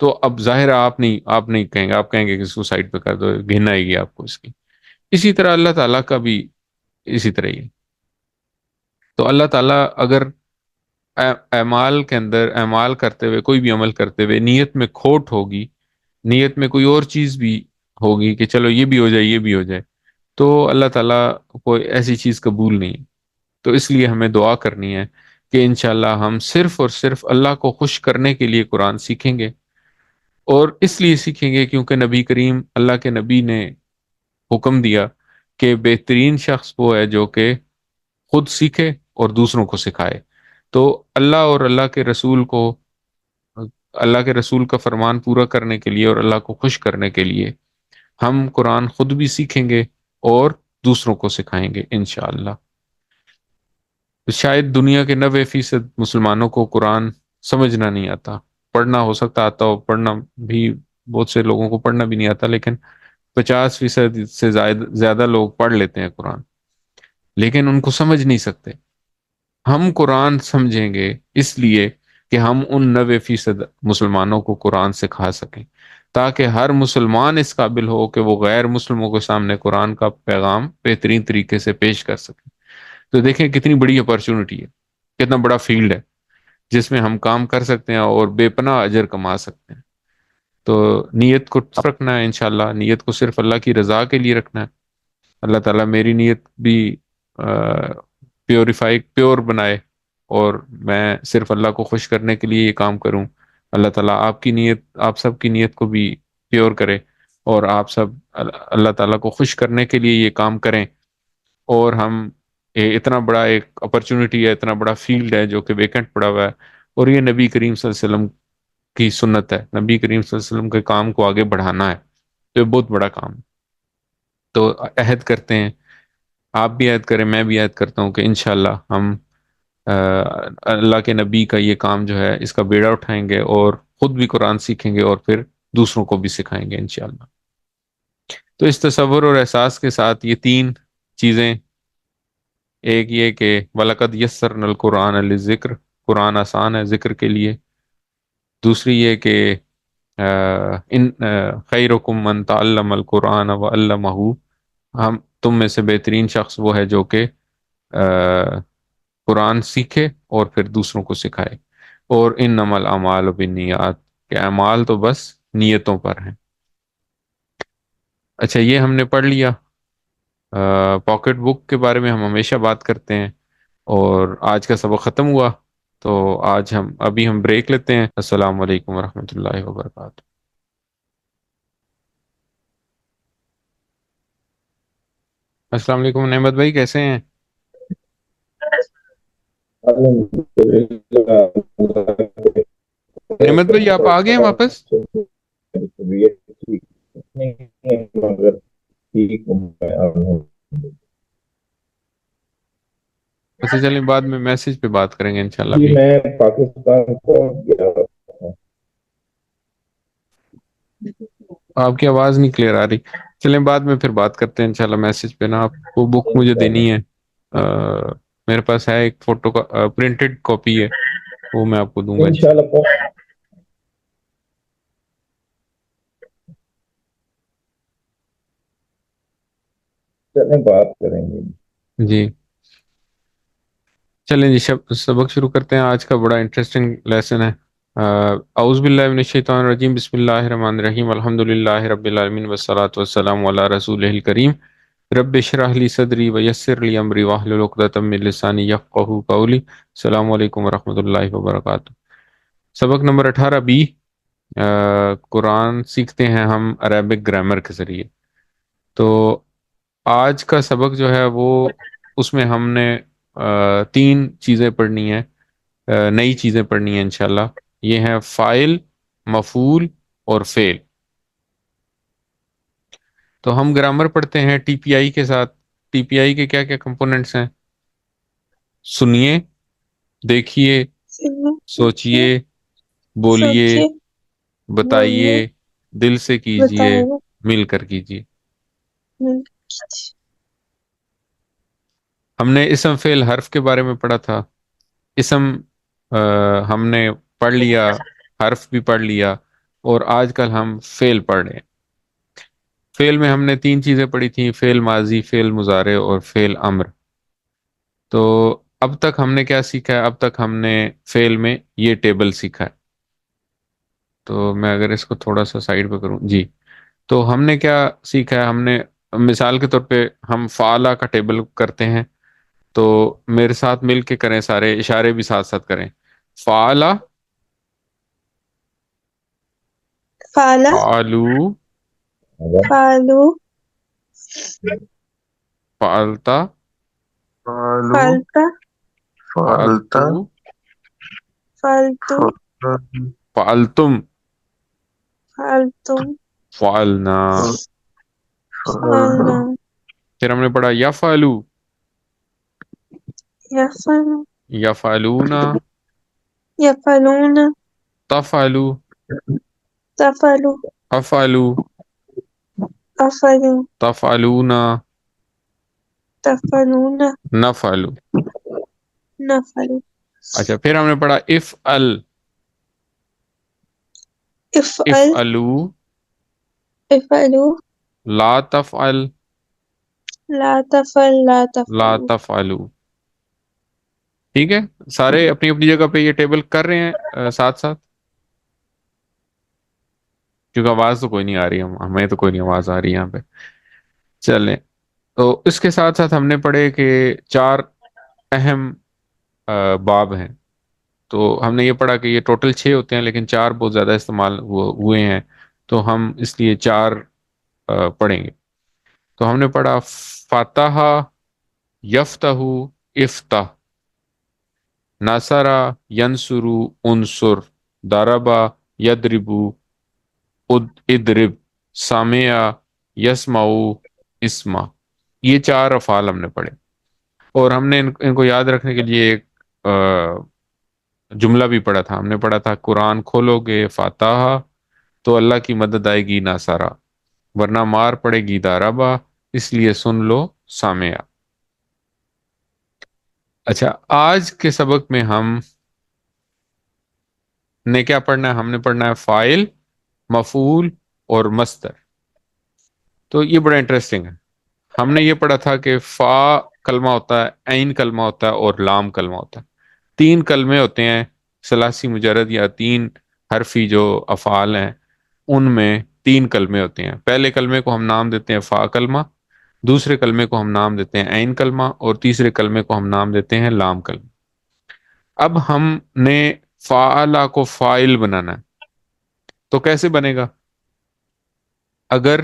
تو اب ظاہر ہے آپ نہیں کہیں گے، آپ کہیں گے کہ اس کو سائڈ پہ کر دو، گھن آئے گی آپ کو اس کی۔ اسی طرح اللہ تعالیٰ کا بھی اسی طرح ہی ہے۔ تو اللہ تعالیٰ اگر اعمال کے اندر، اعمال کرتے ہوئے، کوئی بھی عمل کرتے ہوئے نیت میں کھوٹ ہوگی، نیت میں کوئی اور چیز بھی ہوگی کہ چلو یہ بھی ہو جائے، یہ بھی ہو جائے، تو اللہ تعالیٰ کوئی ایسی چیز قبول نہیں۔ تو اس لیے ہمیں دعا کرنی ہے کہ انشاءاللہ ہم صرف اور صرف اللہ کو خوش کرنے کے لیے قرآن سیکھیں گے، اور اس لیے سیکھیں گے کیونکہ نبی کریم، اللہ کے نبی نے حکم دیا کہ بہترین شخص وہ ہے جو کہ خود سیکھے اور دوسروں کو سکھائے۔ تو اللہ اور اللہ کے رسول کو، اللہ کے رسول کا فرمان پورا کرنے کے لیے اور اللہ کو خوش کرنے کے لیے ہم قرآن خود بھی سیکھیں گے اور دوسروں کو سکھائیں گے انشاءاللہ۔ شاید دنیا کے 90% مسلمانوں کو قرآن سمجھنا نہیں آتا، پڑھنا ہو سکتا آتا ہو، پڑھنا بھی بہت سے لوگوں کو پڑھنا بھی نہیں آتا، لیکن 50% سے زیادہ لوگ پڑھ لیتے ہیں قرآن، لیکن ان کو سمجھ نہیں سکتے۔ ہم قرآن سمجھیں گے اس لیے کہ ہم ان 90% مسلمانوں کو قرآن سکھا سکیں، تاکہ ہر مسلمان اس قابل ہو کہ وہ غیر مسلموں کے سامنے قرآن کا پیغام بہترین طریقے سے پیش کر سکیں۔ تو دیکھیں کتنی بڑی اپرچونٹی ہے، کتنا بڑا فیلڈ ہے جس میں ہم کام کر سکتے ہیں اور بے پناہ اجر کما سکتے ہیں۔ تو نیت کو رکھنا ہے انشاءاللہ، نیت کو صرف اللہ کی رضا کے لیے رکھنا ہے۔ اللہ تعالیٰ میری نیت بھی پیور بنائے، اور میں صرف اللہ کو خوش کرنے کے لیے یہ کام کروں۔ اللہ تعالیٰ آپ کی نیت، آپ سب کی نیت کو بھی پیور کرے، اور آپ سب اللہ تعالیٰ کو خوش کرنے کے لیے یہ کام کریں، اور ہم اتنا بڑا ایک اپرچونٹی ہے، اتنا بڑا فیلڈ ہے جو کہ ویکنٹ پڑا ہوا ہے، اور یہ نبی کریم صلی اللہ علیہ وسلم کی سنت ہے، نبی کریم صلی اللہ علیہ وسلم کے کام کو آگے بڑھانا ہے، تو یہ بہت بڑا کام ہے۔ تو عہد کرتے ہیں، آپ بھی عہد کریں، میں بھی عہد کرتا ہوں کہ انشاءاللہ ہم اللہ کے نبی کا یہ کام جو ہے اس کا بیڑا اٹھائیں گے اور خود بھی قرآن سیکھیں گے اور پھر دوسروں کو بھی سکھائیں گے انشاءاللہ۔ تو اس تصور اور احساس کے ساتھ یہ تین چیزیں، ایک یہ کہ وَلَقَدْ يَسَّرْنَا الْقُرْآنَ لِلذِّكْرِ، قرآن آسان ہے ذکر کے لیے، دوسری یہ کہ ان خیرکم من تعلم القرآن وعلمہ، ہم تم میں سے بہترین شخص وہ ہے جو کہ قرآن سیکھے اور پھر دوسروں کو سکھائے، اور انما الاعمال بالنیات، کہ اعمال تو بس نیتوں پر ہیں۔ اچھا، یہ ہم نے پڑھ لیا۔ پاکٹ بک کے بارے میں ہم ہمیشہ بات کرتے ہیں، اور آج کا سبق ختم ہوا، تو آج ابھی ہم بریک لیتے ہیں۔ السلام علیکم ورحمۃ اللہ وبرکاتہ۔ السلام علیکم نعمت بھائی، کیسے ہیں؟ نعمت بھائی آپ آ گئے ہیں واپس؟ اچھا چلیں، بعد میں میسج پہ بات کریں گے انشاءاللہ بھی۔ میں پاکستان کو گیا تھا۔ آپ کی آواز نہیں کلیئر آ رہی، چلیں بعد میں پھر بات کرتے ہیں انشاءاللہ میسج پہ نا۔ آپ کو بک مجھے دینی ہے، میرے پاس ہے ایک فوٹو کا پرنٹڈ کاپی ہے، وہ میں آپ کو دوں گا انشاءاللہ۔ انشاءاللہ چلیں بات کریں گے۔ جی چلیں جی، سبق شروع کرتے ہیں۔ آج کا بڑا انٹرسٹنگ لیسن ہے۔ اعوذ باللہ من الشیطان الرجیم، بسم اللہ الرحمن الرحیم، الحمد للہ رب العالمین والصلاة والسلام علی رسولہ الکریم، رب اشرح لی صدری ویسر لی امری واحلل عقدۃ من لسانی یفقہوا قولی۔ السلام علیکم ورحمۃ اللہ وبرکاتہ۔ سبق نمبر 18 بی، قرآن سیکھتے ہیں ہم عربک گرامر کے ذریعے۔ تو آج کا سبق جو ہے وہ، اس میں ہم نے تین چیزیں پڑھنی ہیں، نئی چیزیں پڑھنی ہیں انشاءاللہ۔ یہ ہیں فاعل، مفعول اور فعل۔ تو ہم گرامر پڑھتے ہیں ٹی پی آئی کے ساتھ۔ ٹی پی آئی کے کیا کیا کمپوننٹس ہیں؟ سنیے، دیکھیے، سوچئے، بولیے، سوچے، بتائیے، بولیے، دل سے کیجئے، بتائیے، مل کر کیجئے۔ مل- ہم نے اسم فعل حرف کے بارے میں پڑھا تھا۔ اسم ہم نے پڑھ لیا، حرف بھی پڑھ لیا، اور آج کل ہم فعل پڑھ رہے ہیں۔ فعل میں ہم نے تین چیزیں پڑھی تھیں، فعل ماضی، فعل مضارع اور فعل امر۔ تو اب تک ہم نے کیا سیکھا ہے؟ اب تک ہم نے فعل میں یہ ٹیبل سیکھا ہے۔ تو میں اگر اس کو تھوڑا سا سائڈ پہ کروں، جی، تو ہم نے کیا سیکھا ہے؟ ہم نے مثال کے طور پہ ہم فعلہ کا ٹیبل کرتے ہیں، تو میرے ساتھ مل کے کریں، سارے اشارے بھی ساتھ ساتھ کریں۔ فعلہ، فعلا، فعلو، فعلو، فعلتا، فعلتا، فعلتو، فعلتو، فعلتم، فعلتم، فعلنا۔ فعلنا، پھر ہم نے پڑھا یفعلو، یفعلو، یفعلون، یفعلون، تفعلو، تفعلو، افعلو، افعلو، تفعلون، تفعلون، نفعلو۔ نفعلو، اچھا، پھر ہم نے پڑھا افعل، افعل، افعلو، افعلو، لا تفعل، لا تفعل، لا لا تفعلو۔ تفعلو۔ ٹھیک ہے، سارے اپنی اپنی جگہ پہ یہ ٹیبل کر رہے ہیں ساتھ ساتھ؟ کیونکہ آواز تو کوئی نہیں آ رہی، ہمیں تو کوئی نہیں آواز آ رہی یہاں پہ۔ چلیں، تو اس کے ساتھ ساتھ ہم نے پڑھے کہ چار اہم باب ہیں۔ تو ہم نے یہ پڑھا کہ یہ ٹوٹل 6 ہوتے ہیں، لیکن 4 بہت زیادہ استعمال ہوئے ہیں، تو ہم اس لیے 4 پڑھیں گے۔ تو ہم نے پڑھا فاتح، یفتح، افتح، نصرہ، ینصرو، انصر، ضربہ، یضربو، اضرب، سامع، یسمعو، اسمع۔ یہ 4 افعال ہم نے پڑھے، اور ہم نے ان کو یاد رکھنے کے لیے ایک جملہ بھی پڑھا تھا، ہم نے پڑھا تھا قرآن کھولو گے فاتحہ تو اللہ کی مدد آئے گی ناصارہ، ورنہ مار پڑے گی دارابا، اس لیے سن لو سامعہ۔ اچھا، آج کے سبق میں ہم نے کیا پڑھنا ہے؟ ہم نے پڑھنا ہے فاعل، مفعول اور مصدر۔ تو یہ بڑا انٹرسٹنگ ہے۔ ہم نے یہ پڑھا تھا کہ فا کلمہ ہوتا ہے، عین کلمہ ہوتا ہے اور لام کلمہ ہوتا ہے۔ تین کلمے ہوتے ہیں ثلاثی مجرد یا تین حرفی جو افعال ہیں، ان میں تین کلمے ہوتے ہیں۔ پہلے کلمے کو ہم نام دیتے ہیں فا کلمہ، دوسرے کلمے کو ہم نام دیتے ہیں عین کلمہ، اور تیسرے کلمے کو ہم نام دیتے ہیں لام کلمہ۔ اب ہم نے فعلہ کو فاعل بنانا ہے، تو کیسے بنے گا؟ اگر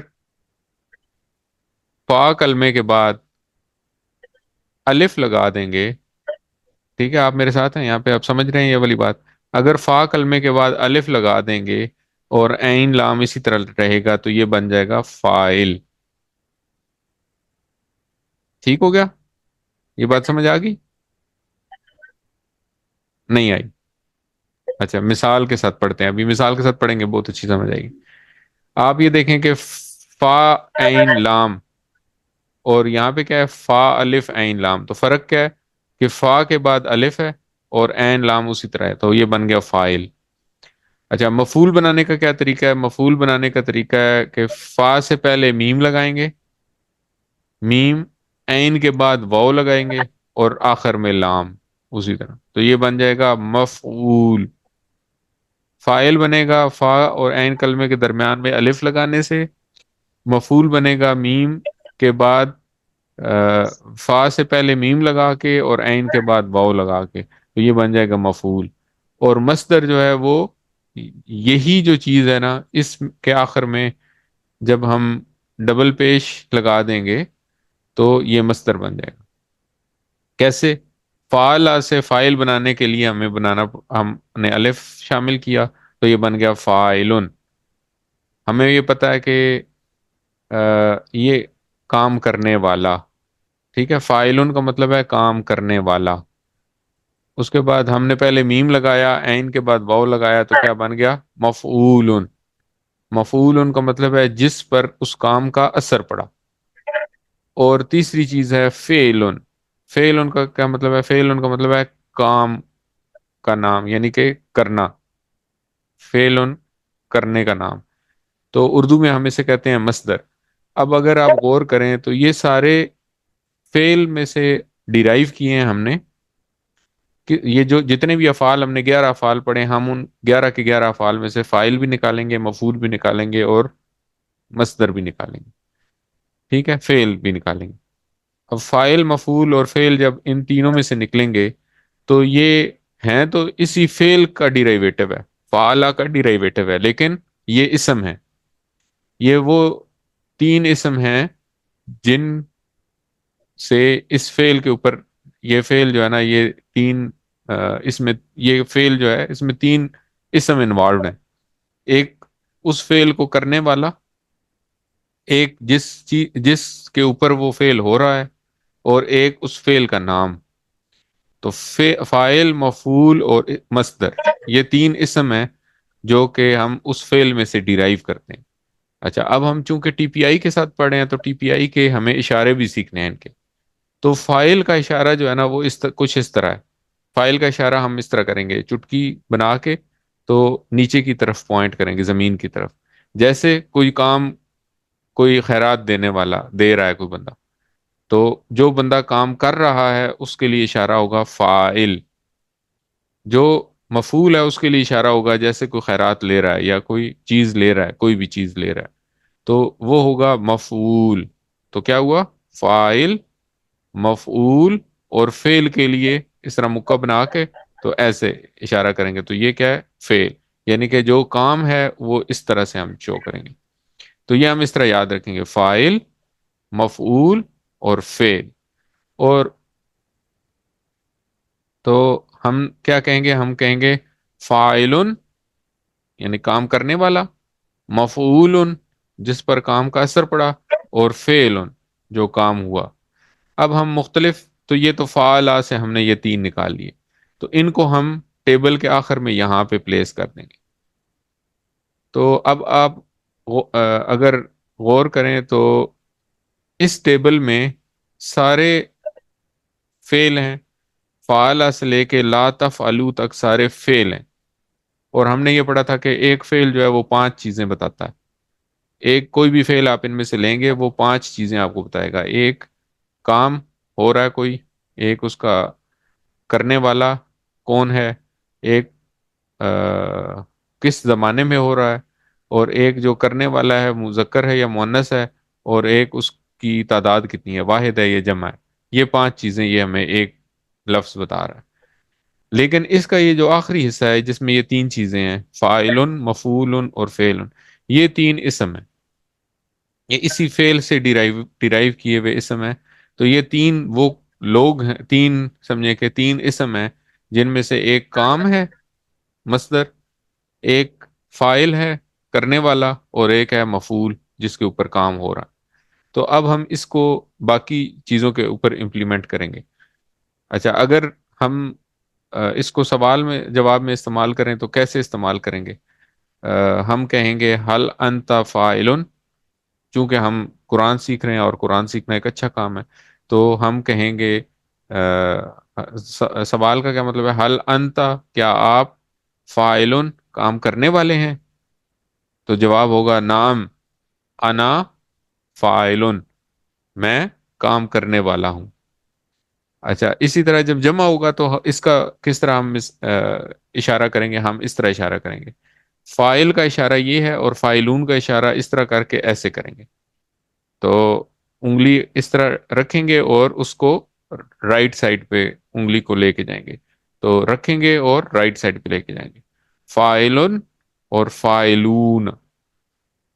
فا کلمے کے بعد الف لگا دیں گے، ٹھیک ہے، آپ میرے ساتھ ہیں یہاں پہ، آپ سمجھ رہے ہیں یہ والی بات؟ اگر فا کلمے کے بعد الف لگا دیں گے اور عین لام اسی طرح رہے گا تو یہ بن جائے گا فاعل۔ ٹھیک ہو گیا؟ یہ بات سمجھ آ گئی؟ نہیں آئی؟ اچھا، مثال کے ساتھ پڑھتے ہیں، ابھی مثال کے ساتھ پڑھیں گے، بہت اچھی سمجھ آئے گی۔ آپ یہ دیکھیں کہ فا عین لام، اور یہاں پہ کیا ہے؟ فا الف عین لام۔ تو فرق کیا ہے؟ کہ فا کے بعد الف ہے اور عین لام اسی طرح ہے، تو یہ بن گیا فاعل۔ اچھا، مفعول بنانے کا کیا طریقہ ہے؟ مفعول بنانے کا طریقہ ہے کہ فا سے پہلے میم لگائیں گے، میم، عین کے بعد واو لگائیں گے، اور آخر میں لام اسی طرح، تو یہ بن جائے گا مفعول۔ فاعل بنے گا فا اور عین کلمے کے درمیان میں الف لگانے سے، مفعول بنے گا میم کے بعد فا سے پہلے میم لگا کے اور عین کے بعد واو لگا کے، تو یہ بن جائے گا مفعول۔ اور مصدر جو ہے وہ یہی جو چیز ہے نا، اس کے آخر میں جب ہم ڈبل پیش لگا دیں گے تو یہ مصدر بن جائے گا۔ کیسے؟ فعل سے فاعل بنانے کے لیے ہم نے الف شامل کیا، تو یہ بن گیا فاعلن۔ ہمیں یہ پتا ہے کہ یہ کام کرنے والا، ٹھیک ہے، فاعلن کا مطلب ہے کام کرنے والا۔ اس کے بعد ہم نے پہلے میم لگایا، عین کے بعد واو لگایا، تو کیا بن گیا؟ مفعولن۔ مفعولن کا مطلب ہے جس پر اس کام کا اثر پڑا۔ اور تیسری چیز ہے فعلن۔ فعلن کا کیا مطلب ہے؟ فعلن کا مطلب ہے کام کا نام، یعنی کہ کرنا، فعلن کرنے کا نام۔ تو اردو میں ہم اسے کہتے ہیں مصدر۔ اب اگر آپ غور کریں تو یہ سارے فعل میں سے ڈیرائیو کیے ہیں ہم نے، کہ یہ جو جتنے بھی افعال ہم نے 11 افعال پڑھے، ہم ان 11 کے 11 افعال میں سے فاعل بھی نکالیں گے، مفعول بھی نکالیں گے، اور مصدر بھی نکالیں گے، ٹھیک ہے، فعل بھی نکالیں گے۔ اب فاعل، مفعول اور فعل جب ان تینوں میں سے نکلیں گے تو یہ ہیں تو اسی فعل کا ڈیرائیویٹو ہے، فعلہ کا ڈیرائیویٹو ہے، لیکن یہ اسم ہے۔ یہ وہ تین اسم ہیں جن سے اس فعل کے اوپر، یہ فعل جو ہے نا، یہ تین اس میں یہ فعل جو ہے اس میں تین اسم انوالوڈ ہیں۔ ایک اس فعل کو کرنے والا، ایک جس کے اوپر وہ فعل ہو رہا ہے، اور ایک اس فعل کا نام۔ تو فاعل، مفعول اور مصدر، یہ تین اسم ہیں جو کہ ہم اس فعل میں سے ڈیرائیو کرتے ہیں۔ اچھا، اب ہم چونکہ ٹی پی آئی کے ساتھ پڑھے ہیں تو ٹی پی آئی کے ہمیں اشارے بھی سیکھنے ہیں ان کے۔ تو فاعل کا اشارہ جو ہے نا وہ کچھ اس طرح ہے۔ فاعل کا اشارہ ہم اس طرح کریں گے، چٹکی بنا کے تو نیچے کی طرف پوائنٹ کریں گے، زمین کی طرف، جیسے کوئی کام، کوئی خیرات دینے والا دے رہا ہے کوئی بندہ، تو جو بندہ کام کر رہا ہے اس کے لیے اشارہ ہوگا فاعل۔ جو مفعول ہے اس کے لیے اشارہ ہوگا جیسے کوئی خیرات لے رہا ہے یا کوئی چیز لے رہا ہے، کوئی بھی چیز لے رہا ہے، تو وہ ہوگا مفعول۔ تو کیا ہوا؟ فاعل، مفعول اور فعل کے لیے اس طرح مکہ بنا کے تو ایسے اشارہ کریں گے، تو یہ کیا ہے؟ فعل، یعنی کہ جو کام ہے وہ اس طرح سے ہم شو کریں گے۔ تو یہ ہم اس طرح یاد رکھیں گے، فاعل، مفعول اور فعل۔ اور تو ہم کیا کہیں گے؟ ہم کہیں گے فاعل یعنی کام کرنے والا، مفعول جس پر کام کا اثر پڑا، اور فعل جو کام ہوا۔ اب ہم مختلف، تو یہ تو فعلہ سے ہم نے یہ تین نکال لیے۔ تو ان کو ہم ٹیبل کے آخر میں یہاں پہ پلیس کر دیں گے. تو اب آپ اگر غور کریں تو اس ٹیبل میں سارے فعل ہیں، فعل سے لے کے لا تفعلوا تک سارے فعل ہیں. اور ہم نے یہ پڑھا تھا کہ ایک فعل جو ہے وہ 5 چیزیں بتاتا ہے. ایک کوئی بھی فعل آپ ان میں سے لیں گے وہ 5 چیزیں آپ کو بتائے گا. ایک، کام ہو رہا ہے کوئی، ایک اس کا کرنے والا کون ہے، ایک کس زمانے میں ہو رہا ہے، اور ایک جو کرنے والا ہے مذکر ہے یا مؤنث ہے، اور ایک اس کی تعداد کتنی ہے، واحد ہے یا جمع ہے. یہ 5 چیزیں یہ ہمیں ایک لفظ بتا رہا ہے. لیکن اس کا یہ جو آخری حصہ ہے جس میں یہ 3 چیزیں ہیں، فاعل، مفعول اور فعل، یہ 3 اسم ہیں. یہ اسی فعل سے ڈیرائیو کیے ہوئے اسم ہیں. تو یہ 3 وہ لوگ ہیں، 3 سمجھے کہ 3 اسم ہیں جن میں سے ایک کام ہے مصدر، ایک فاعل ہے کرنے والا، اور ایک ہے مفعول جس کے اوپر کام ہو رہا. تو اب ہم اس کو باقی چیزوں کے اوپر امپلیمنٹ کریں گے. اچھا، اگر ہم اس کو سوال میں جواب میں استعمال کریں تو کیسے استعمال کریں گے؟ ہم کہیں گے حل انت فاعل، چونکہ ہم قرآن سیکھ رہے ہیں اور قرآن سیکھنا ایک اچھا کام ہے، تو ہم کہیں گے سوال کا کیا مطلب ہے، حل انت، کیا آپ، فاعل، کام کرنے والے ہیں؟ تو جواب ہوگا نعم انا فاعل، میں کام کرنے والا ہوں. اچھا، اسی طرح جب جمع ہوگا تو اس کا کس طرح ہم اشارہ کریں گے؟ ہم اس طرح اشارہ کریں گے، فاعل کا اشارہ یہ ہے اور فاعلون کا اشارہ اس طرح کر کے ایسے کریں گے. تو انگلی اس طرح رکھیں گے اور اس کو رائٹ سائڈ پہ انگلی کو لے کے جائیں گے. تو رکھیں گے اور رائٹ سائڈ پہ لے کے جائیں گے، فاعلن اور فاعلون.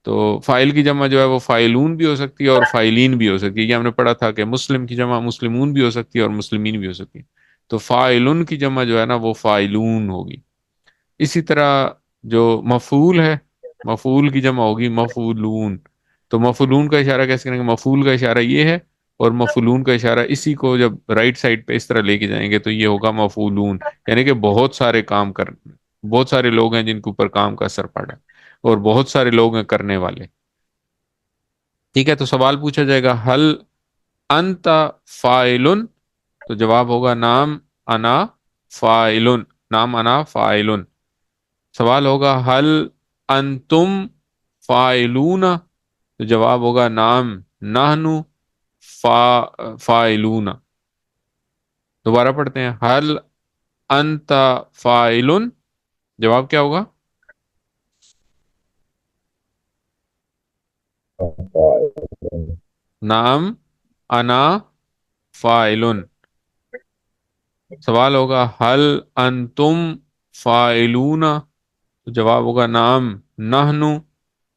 تو فائل کی جمع جو ہے وہ فائلون بھی ہو سکتی ہے اور فائلین بھی ہو سکتی ہے. یہ ہم نے پڑھا تھا کہ مسلم کی جمع مسلمون بھی ہو سکتی ہے اور مسلمین بھی ہو سکتی ہے. تو فائلن کی جمع جو ہے نا وہ فائلون ہوگی. اسی طرح جو مفعول ہے، مفعول کی جمع ہوگی مفعولون. تو مفعولون کا اشارہ کیسے کریں گے؟ مفعول کا اشارہ یہ ہے اور مفعولون کا اشارہ اسی کو جب رائٹ سائڈ پہ اس طرح لے کے جائیں گے تو یہ ہوگا مفعولون. یعنی کہ بہت سارے کام بہت سارے لوگ ہیں جن کے اوپر کام کا اثر پڑا ہے، اور بہت سارے لوگ ہیں کرنے والے. ٹھیک ہے، تو سوال پوچھا جائے گا حل انت فاعل، تو جواب ہوگا نام انا فاعل، نام انا فاعل. سوال ہوگا حل انتم فاعلون، تو جواب ہوگا نام نحن فاعلون. دوبارہ پڑھتے ہیں، حل انت فاعل، جواب کیا ہوگا؟ فاعل. نعم انا فاعل. سوال ہوگا حل انتم فاعلون، تو جواب ہوگا نعم نحن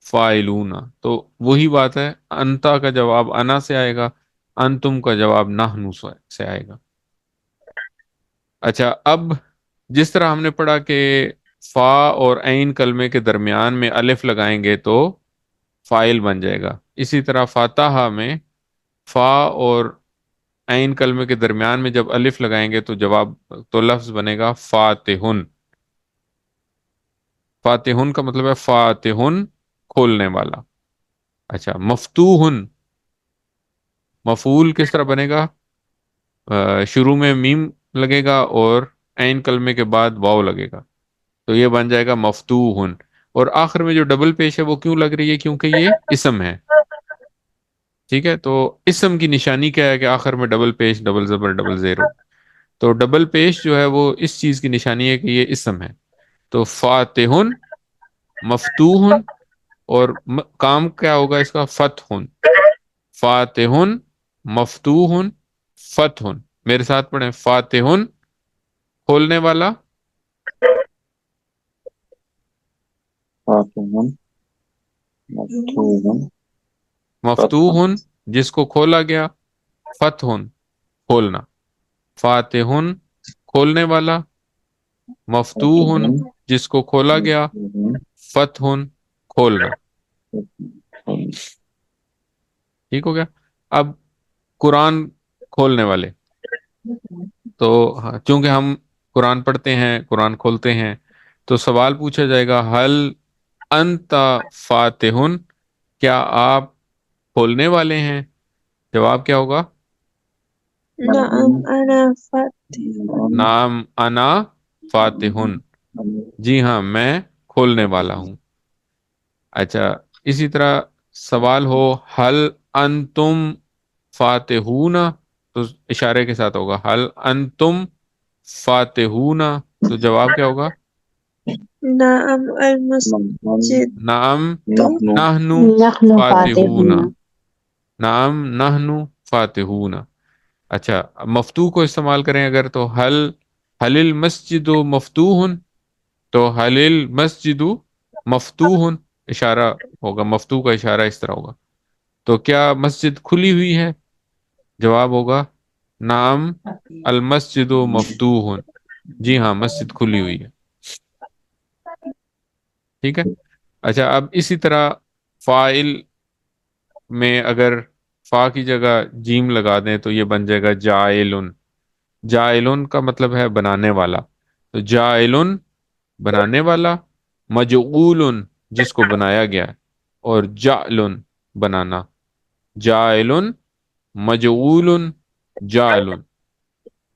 فاعلون. تو وہی بات ہے، انتا کا جواب انا سے آئے گا، انتم کا جواب نحن سے آئے گا. اچھا، اب جس طرح ہم نے پڑھا کہ فا اور عین کلمے کے درمیان میں الف لگائیں گے تو فائل بن جائے گا، اسی طرح فاتحہ میں فا اور عین کلمے کے درمیان میں جب الف لگائیں گے تو لفظ بنے گا فاتحن. فاتحن کا مطلب ہے فاتحن، کھولنے والا. اچھا، مفتوحن، مفعول کس طرح بنے گا؟ شروع میں میم لگے گا اور عین کلمے کے بعد واو لگے گا، تو یہ بن جائے گا مفتوحن. اور آخر میں جو ڈبل پیش ہے وہ کیوں لگ رہی ہے؟ کیونکہ یہ اسم ہے. ٹھیک ہے، تو اسم کی نشانی کیا ہے کہ آخر میں ڈبل پیش، ڈبل زبر، ڈبل زیر ہو. تو ڈبل پیش جو ہے وہ اس چیز کی نشانی ہے کہ یہ اسم ہے. تو فاتحن، مفتوحن، اور کام کیا ہوگا اس کا؟ فتحن. فاتحن، مفتوحن، فتحن. میرے ساتھ پڑھیں، فاتحن کھولنے والا، فاتحن مفتوحن فتحن. مفتوحن جس کو کھولا گیا، فتحن کھولنا. فاتحن کھولنے والا، مفتوحن فاتحن جس کو کھولا گیا، مفتوحن فتحن کھولنا. فتحن. ٹھیک ہو گیا. اب قرآن کھولنے والے، تو چونکہ ہم قرآن پڑھتے ہیں، قرآن کھولتے ہیں، تو سوال پوچھا جائے گا حل انت فاتحن، کیا آپ کھولنے والے ہیں؟ جواب کیا ہوگا؟ نعم أنا فاتح. نام انا فاتحن، جی ہاں میں کھولنے والا ہوں۔ اچھا، اسی طرح سوال ہو حل انتم فاتحون، تو اشارے کے ساتھ ہوگا حل انتم فاتحون، تو جواب کیا ہوگا؟ نعم المسجد نعم نحن نحن فاتحون، فاتحون. نعم نحن فاتحون۔ اچھا، مفتوح کو استعمال کریں اگر، تو حل المسجد مفتوح، تو حل المسجد مفتوح، اشارہ ہوگا، مفتوح کا اشارہ اس طرح ہوگا، تو کیا مسجد کھلی ہوئی ہے؟ جواب ہوگا نعم المسجد مفتوح، جی ہاں مسجد کھلی ہوئی ہے۔ ٹھیک ہے۔ اچھا، اب اسی طرح فاعل میں اگر فا کی جگہ جیم لگا دیں تو یہ بن جائے گا جائلن۔ جائلن کا مطلب ہے بنانے والا، تو جائلن بنانے والا، مجعول جس کو بنایا گیا ہے، اور جعلن بنانا، جائلن مجعول جعلن،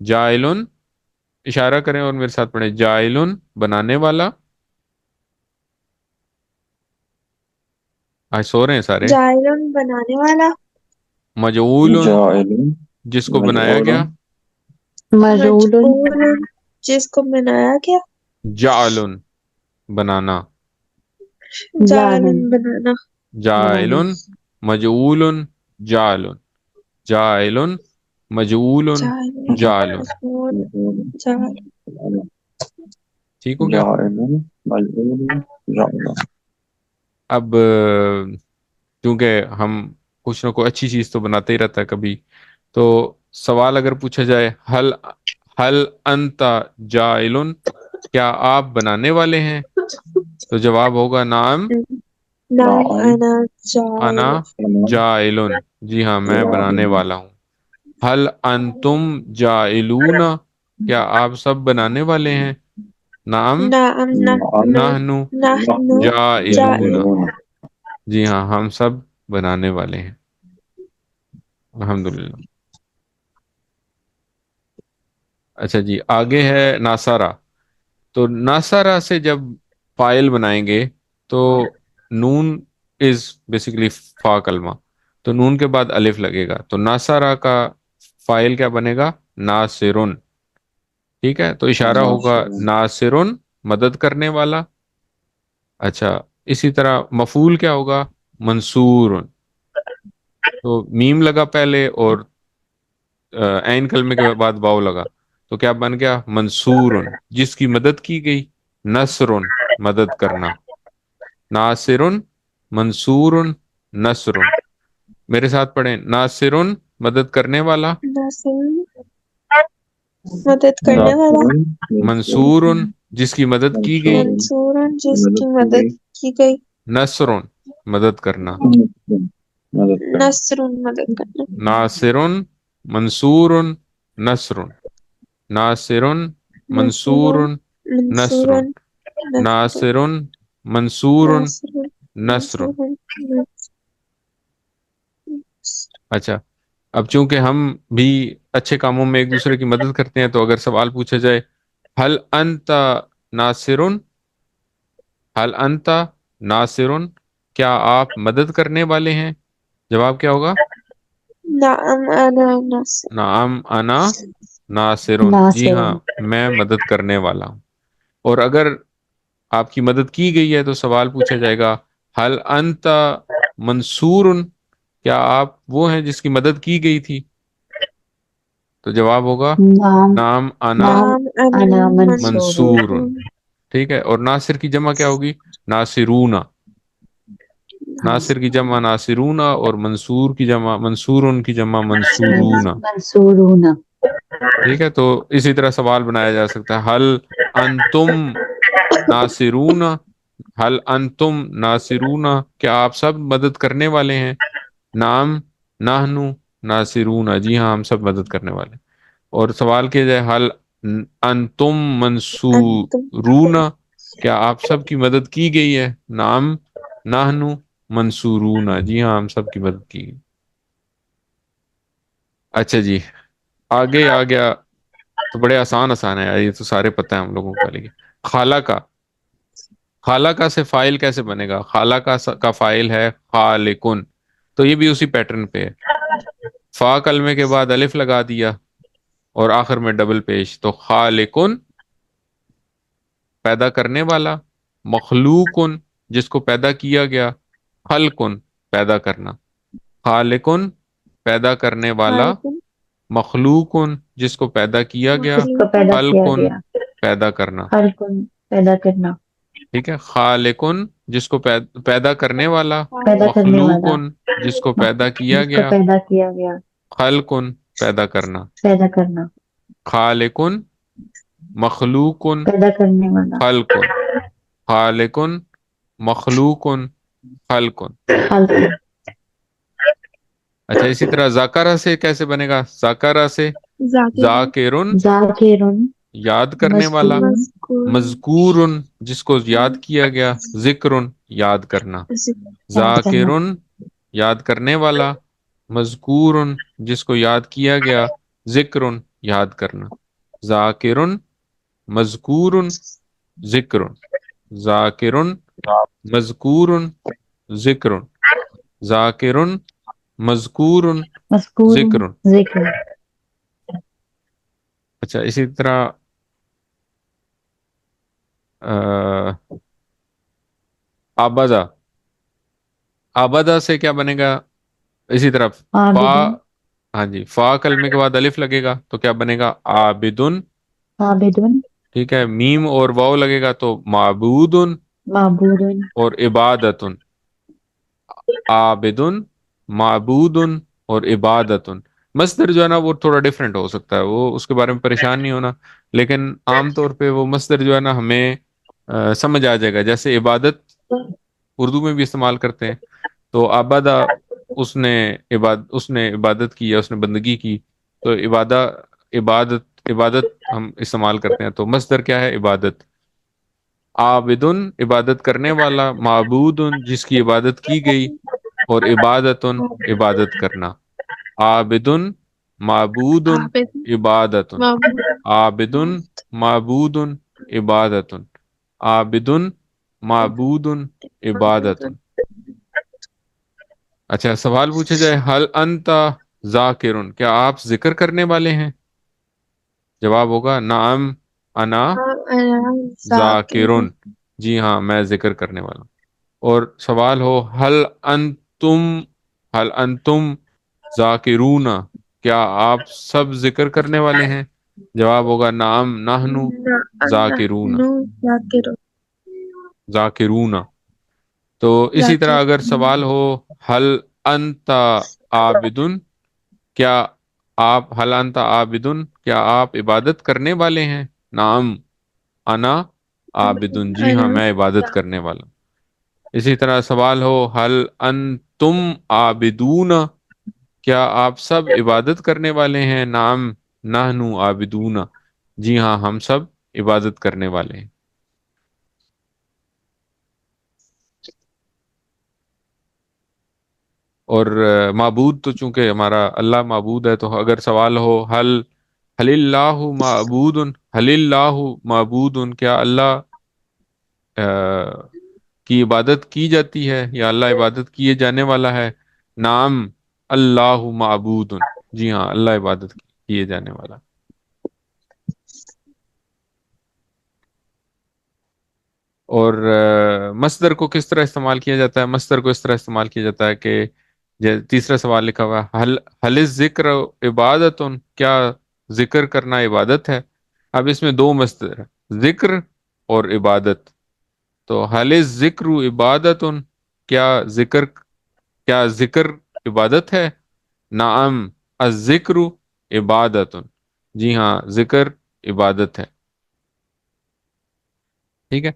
جائلن اشارہ کریں اور میرے ساتھ پڑھیں، جائلن بنانے والا، آج سو رہے ہیں سارے، جائلن بنانے والا، مجعول جاعل جس کو بنایا مجعول گیا، مجعول مجعول جس کو بنایا گیا، جعلن بنانا، جعلن بنانا، جائلن مجعول جعلن، جائلن مجعول جعلن جعلن۔ مجعول جعل. ٹھیک ہو گیا؟ جاعل مجعول جاعل. اب کیونکہ ہم کچھ نہ کوئی اچھی چیز تو بناتے ہی رہتا ہے کبھی، تو سوال اگر پوچھا جائے حل انت جائلن، کیا آپ بنانے والے ہیں؟ تو جواب ہوگا نعم نعم نعم أنا انا جائل. جائلن، جی ہاں میں بنانے والا ہوں۔ حل انتم جائلون، کیا آپ سب بنانے والے ہیں؟ نعم نعم نحن نحن نحن جائلون، جائلون. جی ہاں ہم سب بنانے والے ہیں۔ الحمدللہ۔ اچھا جی، آگے ہے ناصرہ۔ تو ناصرہ سے جب فائل بنائیں گے تو نون از بیسیکلی فا کلمہ، تو نون کے بعد الف لگے گا، تو ناصرہ کا فائل کیا بنے گا؟ ناصرن۔ ٹھیک ہے، تو اشارہ ہوگا ناصرن مدد کرنے والا۔ اچھا، اسی طرح مفعول کیا ہوگا؟ منصور، تو میم لگا پہلے اور عین کلمے کے بعد واو لگا، تو کیا بن گیا؟ منصور، جس کی مدد کی گئی، نصر مدد کرنا، ناصر منصور نصر، میرے ساتھ پڑھیں، ناصر مدد کرنے والا، ناصر مدد کرنے والا، منصور جس کی مدد کی گئی، منصور جس کی مدد کی گئی، نصر مدد کرنا، نصر مدد کرنا، ناصر منصور نصر، ناصر منصور نصر نصر، منصور نصر، ناصر منصور ناصر نصر۔ منصور نصر. اچھا، اب چونکہ ہم بھی اچھے کاموں میں ایک دوسرے کی مدد کرتے ہیں، تو اگر سوال پوچھا جائے حل انت ناصر، حل انت ناصر، کیا آپ مدد کرنے والے ہیں؟ جواب کیا ہوگا؟ نعم أنا ناصر. نعم انا ناصر، جی ناصر. ہاں میں مدد کرنے والا ہوں۔ اور اگر آپ کی مدد کی گئی ہے تو سوال پوچھا جائے گا حل انت منصور، کیا آپ وہ ہیں جس کی مدد کی گئی تھی؟ تو جواب ہوگا نعم نعم انا نعم أنا أنا منصور۔ منصور. ٹھیک ہے، اور ناصر کی جمع کیا ہوگی؟ ناصرون، ناصر کی جمع ناصرون، اور منصور کی جمع منصورن کی جمع منصورون۔ منصورون. ٹھیک ہے، تو اسی طرح سوال بنایا جا سکتا ہے حل انتم ناصرون، حل انتم ناصرون، کیا آپ سب مدد کرنے والے ہیں؟ نعم نحن ناصرون، جی ہاں ہم سب مدد کرنے والے ہیں۔ اور سوال کیا جائے حل انتم انتم منصورون، کیا آپ سب کی مدد کی گئی ہے؟ نعم نحن منصورون، جی ہاں ہم سب کی مدد کی گئی۔ اچھا جی، آگے آ گیا تو بڑے آسان آسان ہے یار، یہ تو سارے پتہ ہیں ہم لوگوں کو، لیکن خالہ کا، خالہ کا سے فائل کیسے بنے گا؟ خالہ کا فائل ہے خالقن، تو یہ بھی اسی پیٹرن پہ ہے، فا کلمے کے بعد الف لگا دیا اور آخر میں ڈبل پیش، تو خالقن پیدا کرنے والا، مخلوقن جس کو پیدا کیا گیا، خلقن پیدا کرنا، خالقن پیدا کرنے والا، خالقن مخلوقن جس کو پیدا کیا گیا، جس کو پیدا مخلوقن کیا خلقن گیا، پیدا کرنا، خلقن پیدا کرنا، ٹھیک ہے، خالقن جس کو پیدا کرنے والا، پیدا کرنے والا، مخلوقن جس کو پیدا کیا جس کو گیا، پیدا کیا گیا، خلقن پیدا کرنا، پیدا کرنا، خالقن مخلوقن پیدا کرنے والا، خلقن، خالقن مخلوقن خلقن۔ خلق، اچھا اسی طرح ذاکرہ سے کیسے بنے گا؟ ذاکرہ سے ذاکرن ذاکرن ذاکرن، یاد کرنے والا، مذکورن، مذکور مذکورن جس کو یاد کیا گیا، ذکرن یاد کرنا، یاد کرنا، ذاکرن یاد کرنے والا، مذکورن جس کو یاد کیا گیا، ذکرن یاد کرنا، ذاکرن مذکورن ذکرن، ذاکرن مذکورن ذکرن، ذاکرن مذکورن مذکورن، ذکرن۔ ذکر، اچھا اسی طرح آبادہ، آبادہ سے کیا بنے گا؟ اسی طرح فا، عابدن، ہاں جی، فا کلمے کے بعد الف لگے گا تو کیا بنے گا؟ عابدن، عابدن، ٹھیک ہے، میم اور واو لگے گا تو معبودن معبودن، اور عبادتن، عابدن معبودن اور عبادتن۔ مصدر جو ہے نا وہ تھوڑا ڈیفرنٹ ہو سکتا ہے، وہ اس کے بارے میں پریشان نہیں ہونا، لیکن عام طور پہ وہ مصدر جو ہے نا ہمیں سمجھ آ جائے گا، جیسے عبادت اردو میں بھی استعمال کرتے ہیں، تو عبادہ اس نے عبادت کی یا اس نے بندگی کی، تو عبادت ہم استعمال کرتے ہیں، تو مصدر کیا ہے؟ عبادت۔ عابدن عبادت کرنے والا، معبودن جس کی عبادت کی گئی، اور عبادتن عبادت کرنا، عابدن معبودن عابد عبادتن، معبود عابدن معبودن عبادتن، عابدن معبودن عبادتن۔ اچھا سوال پوچھا جائے، حل انت ذاکرن، کیا آپ ذکر کرنے والے ہیں؟ جواب ہوگا نعم انا ذاکرن ذاکرن، جی ہاں میں ذکر کرنے والا ہوں۔ اور سوال ہو حل انتم ذاکرون، کیا آپ سب ذکر کرنے والے ہیں؟ جواب ہوگا نعم نحن ذاکرون، ذاکرن ذاکرون۔ تو اسی طرح اگر سوال ہو حل انت عابدن، کیا آپ حل انت عابدن، کیا آپ عبادت کرنے والے ہیں؟ نعم انا عابدن، جی ہاں میں عبادت کرنے والا ہوں۔ اسی طرح سوال ہو حل انتم عابدون، کیا آپ سب عبادت کرنے والے ہیں؟ نعم نحن عابدون، جی ہاں ہم سب عبادت کرنے والے ہیں۔ اور معبود تو چونکہ ہمارا اللہ معبود ہے، تو اگر سوال ہو حل اللہ معبود، حل اللہ معبود، کیا اللہ کی عبادت کی جاتی ہے یا اللہ عبادت کیے جانے والا ہے؟ نعم اللہ معبود، جی ہاں اللہ عبادت کیے جانے والا۔ اور مصدر کو کس طرح استعمال کیا جاتا ہے؟ مصدر کو اس طرح استعمال کیا جاتا ہے کہ تیسرا سوال لکھا ہوا ہے حل ذکر عبادت، کیا ذکر کرنا عبادت ہے؟ اب اس میں دو مصدر ہیں، ذکر اور عبادت، تو حل ذکر عبادت، کیا ذکر عبادت ہے؟ نعم الذکر عبادت، جی ہاں ذکر عبادت ہے، ٹھیک ہے۔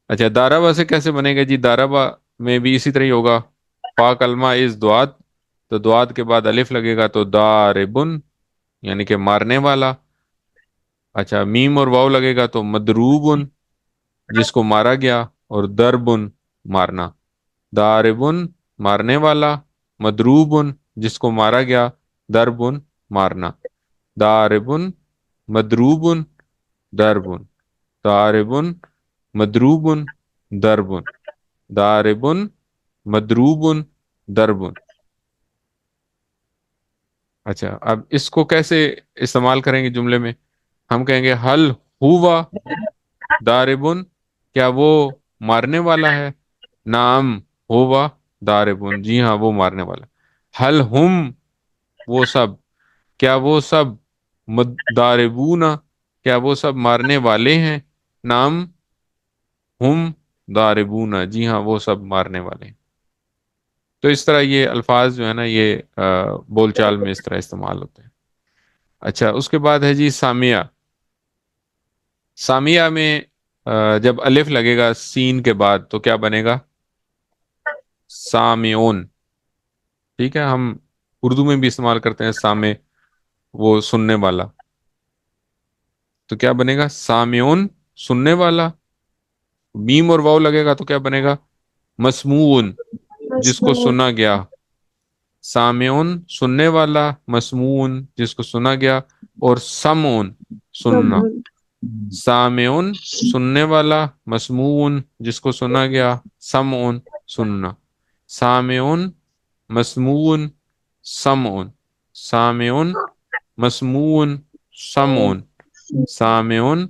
اچھا داربا سے کیسے بنے گا؟ جی داربا میں بھی اسی طرح ہی ہوگا، فا کلمہ از دعات، تو دعات کے بعد الف لگے گا تو داربن یعنی کہ مارنے والا، اچھا میم اور واو لگے گا تو مدروبن جس کو مارا گیا، اور دربن مارنا. داربن مارنے والا، مدروبن جس کو مارا گیا، دربن مارنا. داربن مدروبن دربن. داربن مدروبن دربن. داربن مدروبن دربن. اچھا اب اس کو کیسے استعمال کریں گے جملے میں؟ ہم کہیں گے حل ہوا داربن، کیا وہ مارنے والا ہے؟ نام ہوا داربن، جی ہاں وہ مارنے والا. حل ہم وہ سب، کیا وہ سب داربون، کیا وہ سب مارنے والے ہیں؟ نام ہم داربون، جی ہاں وہ سب مارنے والے ہیں. تو اس طرح یہ الفاظ جو ہے نا یہ بول چال میں اس طرح استعمال ہوتے ہیں. اچھا اس کے بعد ہے جی سامیہ. سامیہ میں جب الف لگے گا سین کے بعد تو کیا بنے گا؟ سامعون. ٹھیک ہے، ہم اردو میں بھی استعمال کرتے ہیں سامع، وہ سننے والا. تو کیا بنے گا؟ سامعون سننے والا. میم اور واو لگے گا تو کیا بنے گا؟ مسموعون جس کو مسموع سنا گیا. سامعون سننے والا، مسموعون جس کو سنا گیا، اور سمعون سننا. سمون سامعون سننے والا، مسموعون جس کو سنا گیا، سمعون سننا. سامعون مسموعون سمعون. سامعون مسموعون سمعون. سامعون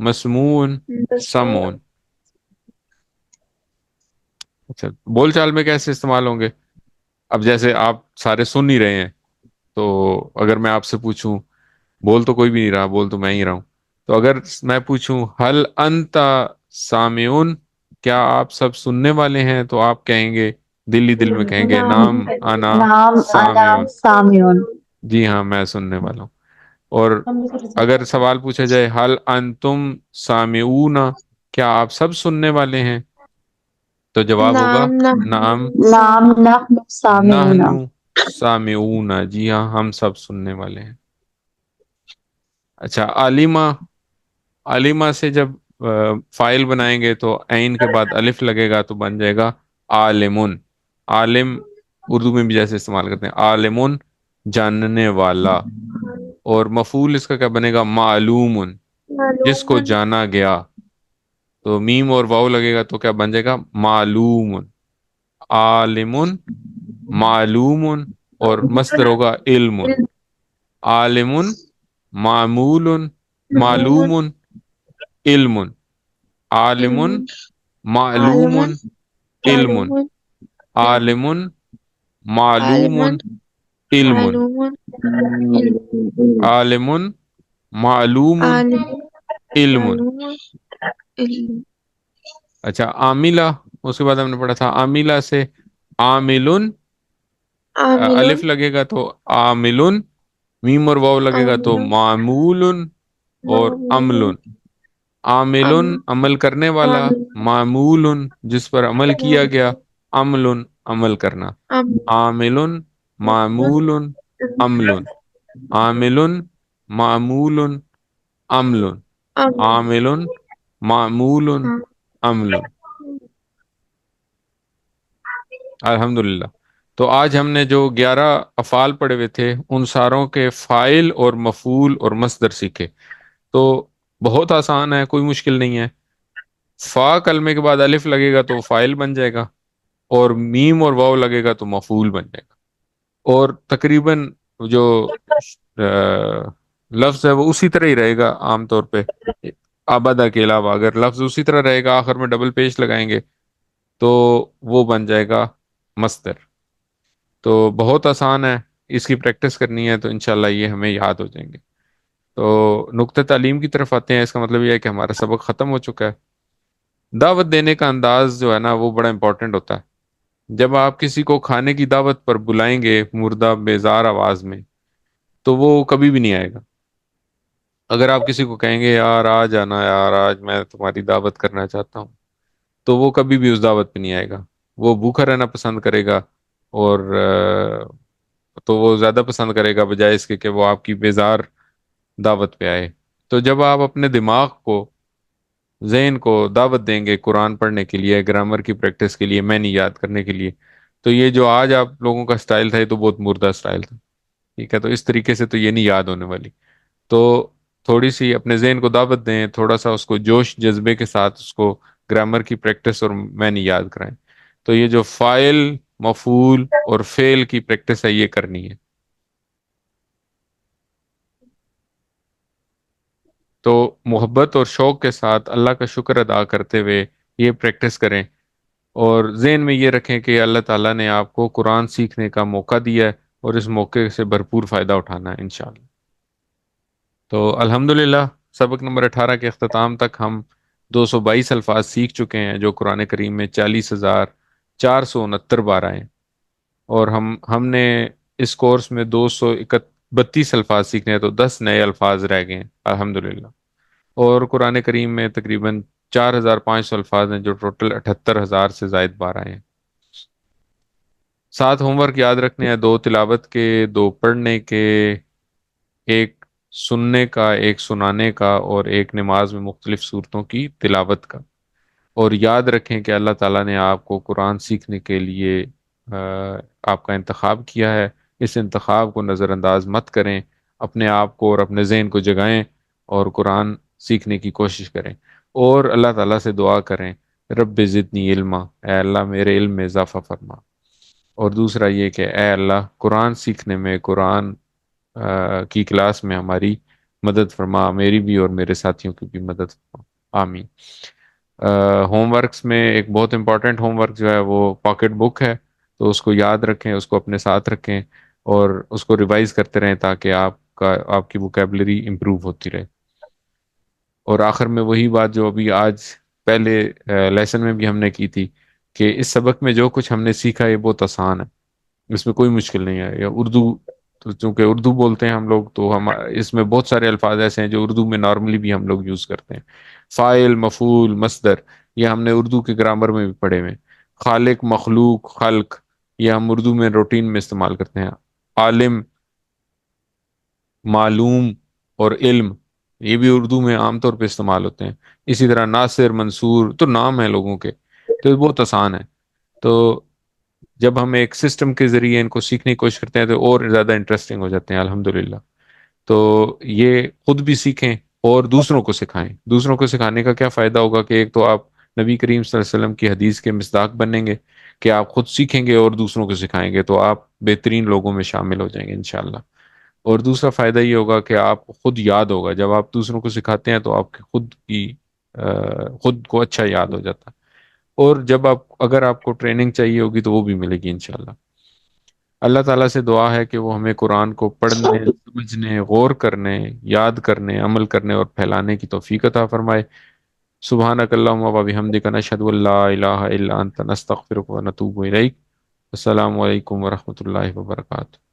مسموعون مسموع سمعون. اچھا بول چال میں کیسے استعمال ہوں گے؟ اب جیسے آپ سارے سن ہی رہے ہیں، تو اگر میں آپ سے پوچھوں، بول تو کوئی بھی نہیں رہا، بول تو میں ہی رہا ہوں، تو اگر میں پوچھوں حل انت سامعون، کیا آپ سب سننے والے ہیں، تو آپ کہیں گے دل ہی دل میں کہیں گے نام نام انا نام انا سامعون، سامعون. جی ہاں میں سننے والا ہوں. اور اگر سوال پوچھا جائے حل انتم سامعون، کیا آپ سب سننے والے ہیں، تو جواب ہوگا نام نحن نعم نام نحن سامعون. نحن سامعون، جی ہاں ہم سب سننے والے ہیں. اچھا عالمہ. عالمہ سے جب فائل بنائیں گے تو عین کے بعد الف لگے گا تو بن جائے گا عالمن. عالم اردو میں بھی جیسے استعمال کرتے ہیں، عالمن جاننے والا. اور مفعول اس کا کیا بنے گا؟ معلوم جس کو معلوم جانا گیا. تو میم اور واو لگے گا تو کیا بن جائے گا؟ معلوم. عالم معلوم، اور مصدر ہوگا علم. عالم معمول معلوم علم. عالم معلوم عالم علم. معلوم عالم معلوم عالم علم. معلوم علم عالم معلوم عالم علم. معلوم علم اچھا عاملہ، اس کے بعد ہم نے پڑھا تھا عاملہ سے عامل، عامل الف لگے گا تو عامل، میم اور واو لگے گا تو عامل معمول اور عمل. معمول عامل عمل کرنے والا، عامل معمول جس پر عمل کیا گیا، عمل عمل کرنا. عامل معمول عمل. عامل معمول عمل. عامل معمول عمل. الحمدللہ. تو آج ہم نے جو 11 افعال پڑھے ہوئے تھے ان ساروں کے فاعل اور مفعول اور مصدر سیکھے. تو بہت آسان ہے، کوئی مشکل نہیں ہے. فا کلمے کے بعد الف لگے گا تو فاعل بن جائے گا، اور میم اور واو لگے گا تو مفعول بن جائے گا. اور تقریباً جو لفظ ہے وہ اسی طرح ہی رہے گا. عام طور پہ آبادہ کے علاوہ اگر لفظ اسی طرح رہے گا، آخر میں ڈبل پیش لگائیں گے تو وہ بن جائے گا مصدر. تو بہت آسان ہے، اس کی پریکٹس کرنی ہے تو انشاءاللہ یہ ہمیں یاد ہو جائیں گے. تو نقطہ تعلیم کی طرف آتے ہیں. اس کا مطلب یہ ہے کہ ہمارا سبق ختم ہو چکا ہے. دعوت دینے کا انداز جو ہے نا وہ بڑا امپورٹنٹ ہوتا ہے. جب آپ کسی کو کھانے کی دعوت پر بلائیں گے مردہ بیزار آواز میں تو وہ کبھی بھی نہیں آئے گا. اگر آپ کسی کو کہیں گے یار آ جانا یار، آج میں تمہاری دعوت کرنا چاہتا ہوں، تو وہ کبھی بھی اس دعوت پہ نہیں آئے گا. وہ بھوکا رہنا پسند کرے گا، اور تو وہ زیادہ پسند کرے گا بجائے اس کے کہ وہ آپ کی بیزار دعوت پہ آئے. تو جب آپ اپنے دماغ کو، ذہن کو دعوت دیں گے قرآن پڑھنے کے لیے، گرامر کی پریکٹس کے لیے، معنی یاد کرنے کے لیے، تو یہ جو آج آپ لوگوں کا سٹائل تھا یہ تو بہت مردہ سٹائل تھا، ٹھیک ہے؟ تو اس طریقے سے تو یہ نہیں یاد ہونے والی. تو تھوڑی سی اپنے ذہن کو دعوت دیں، تھوڑا سا اس کو جوش جذبے کے ساتھ اس کو گرامر کی پریکٹس اور معنی یاد کرائیں. تو یہ جو فائل، مفعول اور فعل کی پریکٹس ہے یہ کرنی ہے. تو محبت اور شوق کے ساتھ اللہ کا شکر ادا کرتے ہوئے یہ پریکٹس کریں، اور ذہن میں یہ رکھیں کہ اللہ تعالیٰ نے آپ کو قرآن سیکھنے کا موقع دیا ہے، اور اس موقع سے بھرپور فائدہ اٹھانا ہے انشاءاللہ. تو الحمدللہ سبق نمبر 18 کے اختتام تک ہم 222 الفاظ سیکھ چکے ہیں، جو قرآن کریم میں 40,469 بار آئے ہیں. اور ہم نے اس کورس میں 232 الفاظ سیکھنے ہیں، تو 10 نئے الفاظ رہ گئے ہیں الحمدللہ. اور قرآن کریم میں تقریباً 4,500 الفاظ ہیں، جو ٹوٹل 78,000 سے زائد بار آئے ہیں. 7 ہوم ورک یاد رکھنے ہیں: 2 تلاوت کے، 2 پڑھنے کے، ایک سننے کا، ایک سنانے کا، اور ایک نماز میں مختلف صورتوں کی تلاوت کا. اور یاد رکھیں کہ اللہ تعالیٰ نے آپ کو قرآن سیکھنے کے لیے آپ کا انتخاب کیا ہے. اس انتخاب کو نظر انداز مت کریں، اپنے آپ کو اور اپنے ذہن کو جگائیں اور قرآن سیکھنے کی کوشش کریں. اور اللہ تعالیٰ سے دعا کریں: رب زدنی علما، اے اللہ میرے علم میں اضافہ فرما. اور دوسرا یہ کہ اے اللہ قرآن سیکھنے میں، قرآن کی کلاس میں ہماری مدد فرما، میری بھی اور میرے ساتھیوں کی بھی مدد فرما. آمین. ہوم ورکس میں ایک بہت امپورٹنٹ ہوم ورک جو ہے وہ پاکٹ بک ہے، تو اس کو یاد رکھیں، اس کو اپنے ساتھ رکھیں اور اس کو ریوائز کرتے رہیں، تاکہ آپ کی ووکیبلری امپروو ہوتی رہے. اور آخر میں وہی بات جو ابھی آج پہلے لیسن میں بھی ہم نے کی تھی، کہ اس سبق میں جو کچھ ہم نے سیکھا یہ بہت آسان ہے، اس میں کوئی مشکل نہیں ہے. یا اردو، تو چونکہ اردو بولتے ہیں ہم لوگ، تو ہم اس میں بہت سارے الفاظ ایسے ہیں جو اردو میں نارملی بھی ہم لوگ یوز کرتے ہیں. فاعل، مفعول، مصدر، یہ ہم نے اردو کے گرامر میں بھی پڑھے ہوئے ہیں. خالق، مخلوق، خلق، یہ ہم اردو میں روٹین میں استعمال کرتے ہیں. عالم، معلوم اور علم، یہ بھی اردو میں عام طور پہ استعمال ہوتے ہیں. اسی طرح ناصر، منصور، تو نام ہیں لوگوں کے، تو یہ بہت آسان ہے. تو جب ہم ایک سسٹم کے ذریعے ان کو سیکھنے کی کوشش کرتے ہیں تو اور زیادہ انٹرسٹنگ ہو جاتے ہیں الحمدللہ. تو یہ خود بھی سیکھیں اور دوسروں کو سکھائیں. دوسروں کو سکھانے کا کیا فائدہ ہوگا کہ ایک تو آپ نبی کریم صلی اللہ علیہ وسلم کی حدیث کے مصداق بنیں گے کہ آپ خود سیکھیں گے اور دوسروں کو سکھائیں گے، تو آپ بہترین لوگوں میں شامل ہو جائیں گے انشاءاللہ. اور دوسرا فائدہ یہ ہوگا کہ آپ کو خود یاد ہوگا، جب آپ دوسروں کو سکھاتے ہیں تو آپ کی خود کو اچھا یاد ہو جاتا ہے. اور اگر آپ کو ٹریننگ چاہیے ہوگی تو وہ بھی ملے گی انشاءاللہ. اللہ تعالیٰ سے دعا ہے کہ وہ ہمیں قرآن کو پڑھنے، سمجھنے، غور کرنے، یاد کرنے، عمل کرنے اور پھیلانے کی توفیق عطا فرمائے. سبحانک اللہم و بحمدک، نشہد ان لا الہ الا انت، نستغفرک و نتوب الیک. السلام علیکم ورحمۃ اللہ وبرکاتہ.